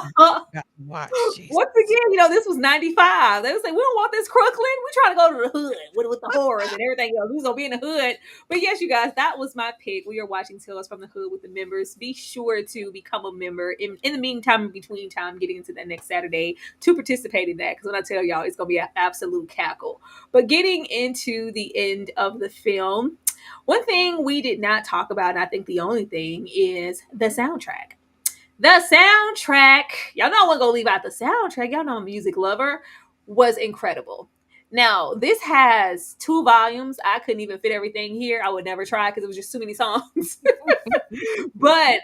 once again, this was 95. They was like, we don't want this Crooklyn. We trying to go to the hood with the horrors and everything else. Who's gonna be in the hood? But yes, you guys, that was my pick. We are watching Tales from the Hood with the members. Be sure to become a member in the meantime, in between time, getting into that next Saturday to participate in that. Because when I tell y'all, it's gonna be an absolute cackle. But getting into the end of the film, one thing we did not talk about, and I think the only thing, is the soundtrack. The soundtrack. Y'all know I wasn't going to leave out the soundtrack. Y'all know I'm a music lover. was incredible. Now, this has 2 volumes. I couldn't even fit everything here. I would never try because it was just too many songs. But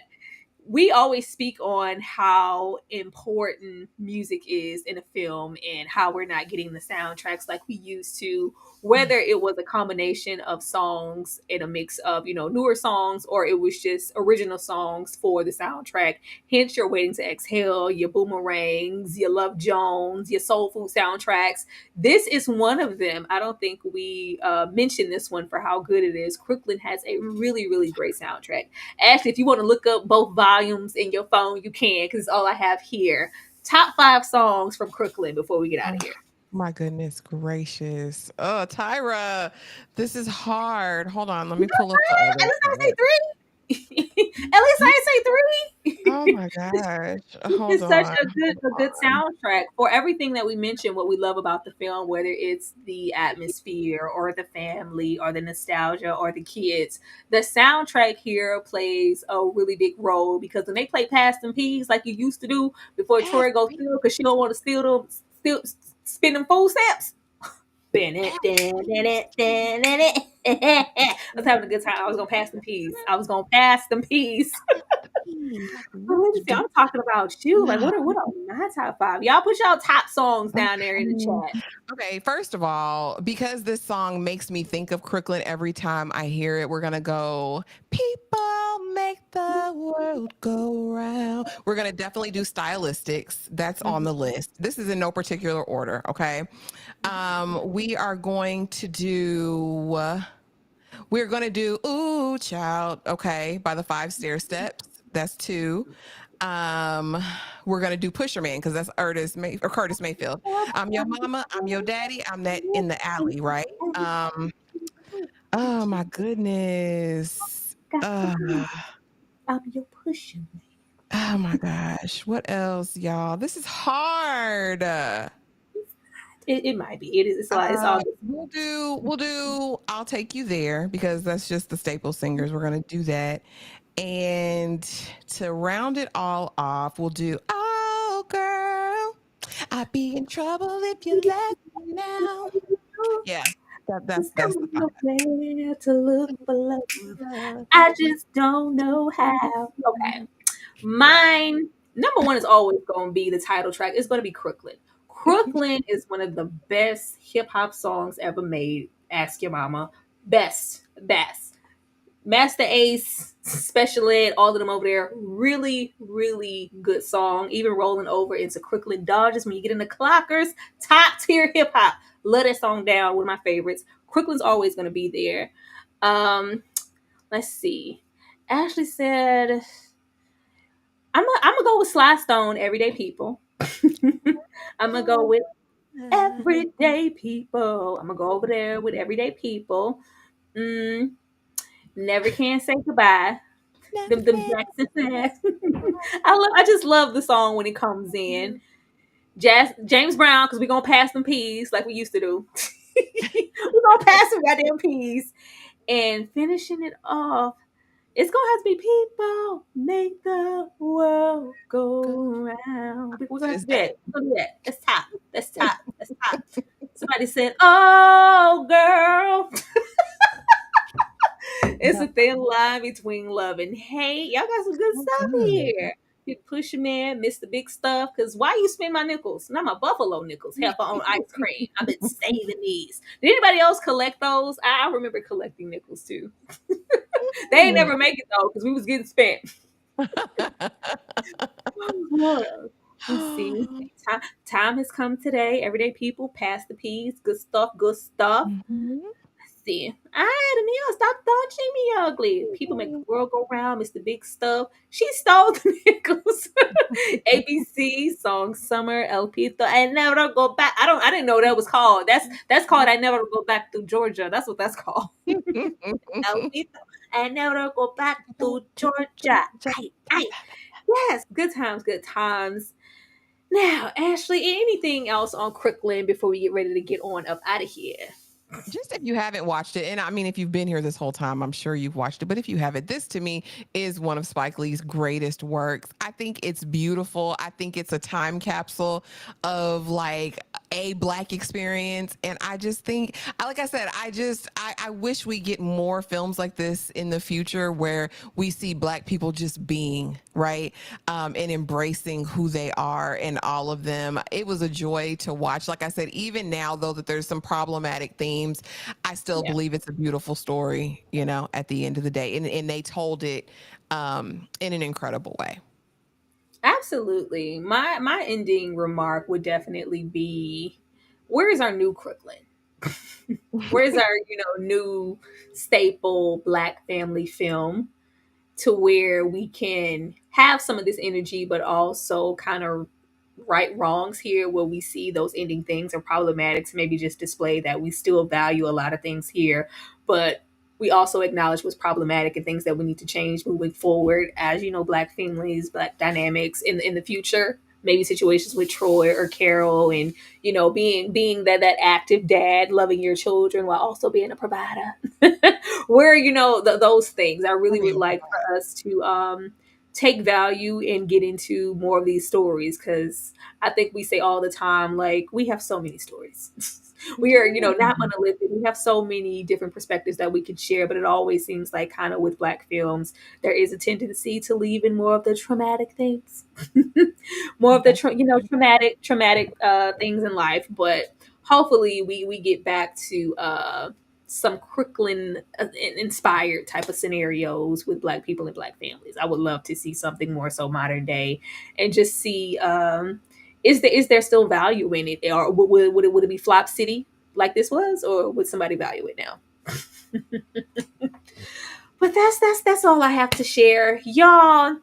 we always speak on how important music is in a film and how we're not getting the soundtracks like we used to, whether it was a combination of songs and a mix of, newer songs, or it was just original songs for the soundtrack. Hence your Waiting to Exhale, your Boomerangs, your Love Jones, your Soul Food soundtracks. This is one of them. I don't think we mentioned this one for how good it is. Crooklyn has a really, really great soundtrack. Ashley, if you want to look up both volumes in your phone, you can, because it's all I have here. Top 5 songs from Crooklyn before we get out of here. My goodness gracious. Oh, Tyra, this is hard. Hold on. Let me pull up the At other. least I say 3. At least I say 3. Oh my gosh. Hold It's such on. a good soundtrack for everything that we mentioned, what we love about the film, whether it's the atmosphere or the family or the nostalgia or the kids. The soundtrack here plays a really big role because when they play Pass Them Peas like you used to do before Troy goes steal because she don't want to still spin them full steps. I was having a good time. I was gonna pass them peas. Let me see. I'm talking about you. Like, what are my top 5? Y'all put y'all top songs down there in the chat. Okay, first of all, because this song makes me think of Crooklyn every time I hear it, we're gonna go, people make the world go round. We're gonna definitely do stylistics. That's on the list. This is in no particular order, okay? We are going to do Ooh Child, okay, by the 5 Stair Steps. That's 2. We're gonna do Pusher Man because that's Curtis Mayfield. I'm your mama, I'm your daddy, I'm that in the alley, right? Oh my goodness. I'm your pusher man. Oh my gosh. What else, y'all? This is hard. It might be. It is. It's like it's all. We'll do I'll Take You There because that's just the staple singers. We're gonna do that. And to round it all off, we'll do Oh Girl, I'd be in trouble if you left me now. Yeah, that's nowhere to look for love. I just don't know how. Okay, mine number 1 is always going to be the title track. It's going to be Crooklyn. Crooklyn is one of the best hip hop songs ever made. Ask your mama. Best. Master Ace, Special Ed, all of them over there. Really, really good song. Even rolling over into Crooklyn Dodgers when you get in the clockers. Top tier hip hop. Love that song down. One of my favorites. Crooklyn's always going to be there. Let's see. Ashley said, I'm gonna go with Sly Stone, Everyday People. I'm gonna go with Everyday People. I'm gonna go over there with Everyday People. Never Can Say Goodbye. Them Jackson fans. I just love the song when it comes in. James Brown, because we're gonna pass them peas like we used to do. We're gonna pass some goddamn peas. And finishing it off, it's gonna have to be People Make the World Go Round. We're gonna do that. That's top. Somebody said, "Oh, girl." It's a thin line between love and hate. Y'all got some good stuff here. Big Pusher Man, Mr. Big Stuff. Because why you spend my nickels? Not my Buffalo nickels. Have my own ice cream. I've been saving these. Did anybody else collect those? I remember collecting nickels too. They ain't never make it though because we was getting spent. Let's see. Time has come today. Everyday People, pass the peas. Good stuff. Let's see. Danielle, stop touching me ugly. People Make the World Go Round. Mr. Big Stuff. She stole the nickels. ABC song Summer. El Pito. I never go back. I didn't know that was called. That's called I Never Go Back to Georgia. That's what that's called. El Pito. I never go back to Georgia. Yes, good times. Now, Ashley, anything else on Crooklyn before we get ready to get on up out of here? Just if you haven't watched it, and I mean, if you've been here this whole time, I'm sure you've watched it. But if you haven't, this to me is one of Spike Lee's greatest works. I think it's beautiful. I think it's a time capsule of like a Black experience. And I just think, like I said, I wish we get more films like this in the future where we see Black people just being, right? And embracing who they are and all of them. It was a joy to watch. Like I said, even now, though, that there's some problematic themes, I still believe it's a beautiful story, at the end of the day. And they told it in an incredible way. Absolutely. My ending remark would definitely be, where is our new Crooklyn? Where's our, new staple Black family film to where we can have some of this energy, but also kind of right wrongs here where we see those ending things are problematic to maybe just display that we still value a lot of things here, but we also acknowledge what's problematic and things that we need to change moving forward as, Black families, Black dynamics in the future. Maybe situations with Troy or Carol, and being that active dad, loving your children while also being a provider. Where those things, I really would like for us to take value and get into more of these stories, because I think we say all the time, like, we have so many stories. We are, not monolithic. We have so many different perspectives that we could share, but it always seems like, kind of with Black films, there is a tendency to leave in more of the traumatic things, more of the traumatic things in life. But hopefully, we get back to some Crooklyn inspired type of scenarios with Black people and Black families. I would love to see something more so modern day, and just see. Is there still value in it, or would it be Flop City like this was, or would somebody value it now? But that's all I have to share, y'all.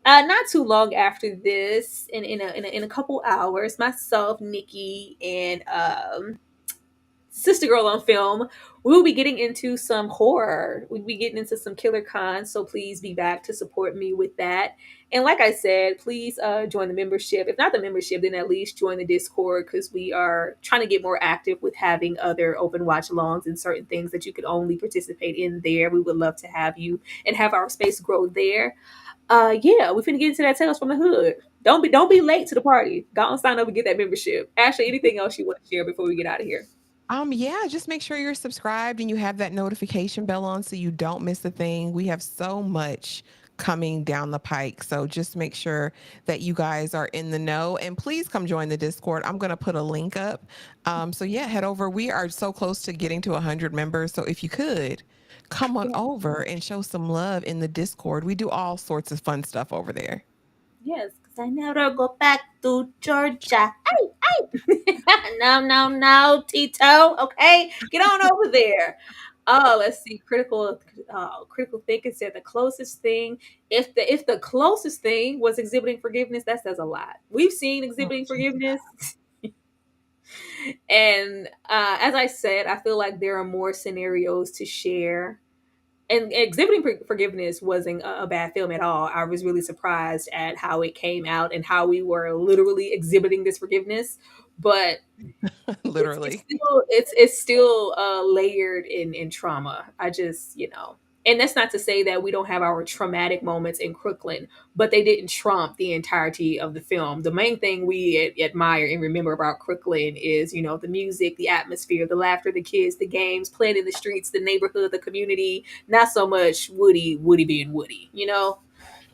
Not too long after this, in a couple hours, myself, Nikki, and Sister Girl on Film, we'll be getting into some horror. We'll be getting into some killer cons, so please be back to support me with that. And like I said, please join the membership. If not the membership, then at least join the Discord, because we are trying to get more active with having other open watch alongs and certain things that you could only participate in there. We would love to have you and have our space grow there. Yeah, we finna get into that Tales from the Hood. Don't be late to the party. Go and sign up and get that membership. Ashley, anything else you want to share before we get out of here? Yeah, just make sure you're subscribed and you have that notification bell on so you don't miss a thing. We have so much coming down the pike. So just make sure that you guys are in the know, and please come join the Discord. I'm going to put a link up. So yeah, head over. We are so close to getting to 100 members. So if you could come on over and show some love in the Discord. We do all sorts of fun stuff over there. Yes, because I never go back to Georgia. Hey. No, Tito. Okay, get on over there. Oh, let's see. Critical thinking said the closest thing. If the closest thing was exhibiting forgiveness, that says a lot. We've seen exhibiting forgiveness. And as I said, I feel like there are more scenarios to share. And exhibiting forgiveness wasn't a bad film at all. I was really surprised at how it came out and how we were literally exhibiting this forgiveness. But literally, it's still layered in trauma. I just, and that's not to say that we don't have our traumatic moments in Crooklyn, but they didn't trump the entirety of the film. The main thing we admire and remember about Crooklyn is, the music, the atmosphere, the laughter, the kids, the games, playing in the streets, the neighborhood, the community. Not so much Woody being Woody,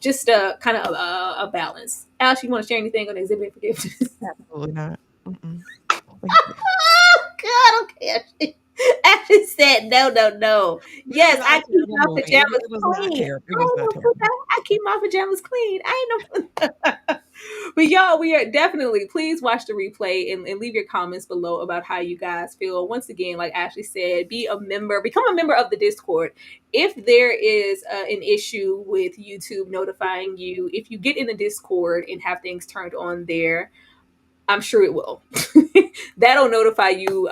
just a kind of a balance. Alex, you want to share anything on exhibiting forgiveness? Absolutely not. Oh, God, okay. Ashley said, no. Yes, I keep my pajamas clean. I keep my pajamas clean. I ain't no. But y'all, we are definitely, please watch the replay and leave your comments below about how you guys feel. Once again, like Ashley said, become a member of the Discord. If there is an issue with YouTube notifying you, if you get in the Discord and have things turned on there, I'm sure it will. That'll notify you,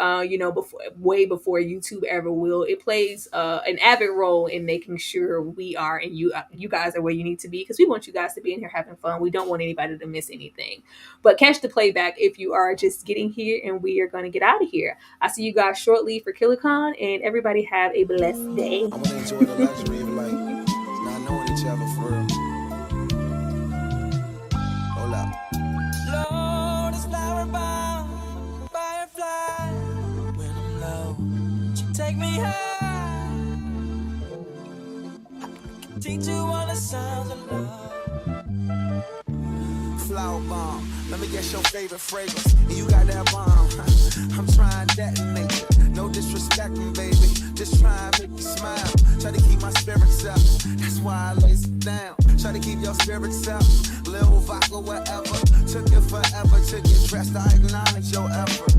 way before YouTube ever will. It plays an avid role in making sure we are and you guys are where you need to be, because we want you guys to be in here having fun. We don't want anybody to miss anything. But catch the playback if you are just getting here, and we are going to get out of here. I'll see you guys shortly for KillerCon, and everybody have a blessed day. I want to enjoy the luxury of like not knowing each other for real. Hold up. Lord is flower bound, firefly. When I'm low, she take me high. I can teach you all the sounds of love. Flower bomb, let me guess your favorite fragrance. And you got that bomb. I'm trying that nature. No disrespecting, baby. Just try and make you smile. Try to keep my spirits up. That's why I lays it down. Try to keep your spirits up. Little vodka, whatever. Took it forever to get dressed. I acknowledge your effort.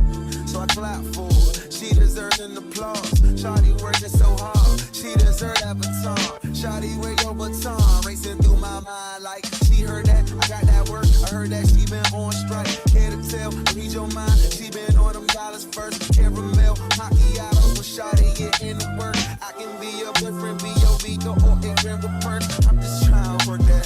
So I clap for her. She deserves an applause. Shawty working so hard. She deserves that baton. Shawty, where your baton? Racing through my mind like she heard that. I got that work. I heard that she been on strike. Care to tell? Read your mind. She been on them dollars first. Caramel, macchiato. When Shawty get in the work, I can be your boyfriend, be your Vito, or a grand purse. I'm just trying to work that.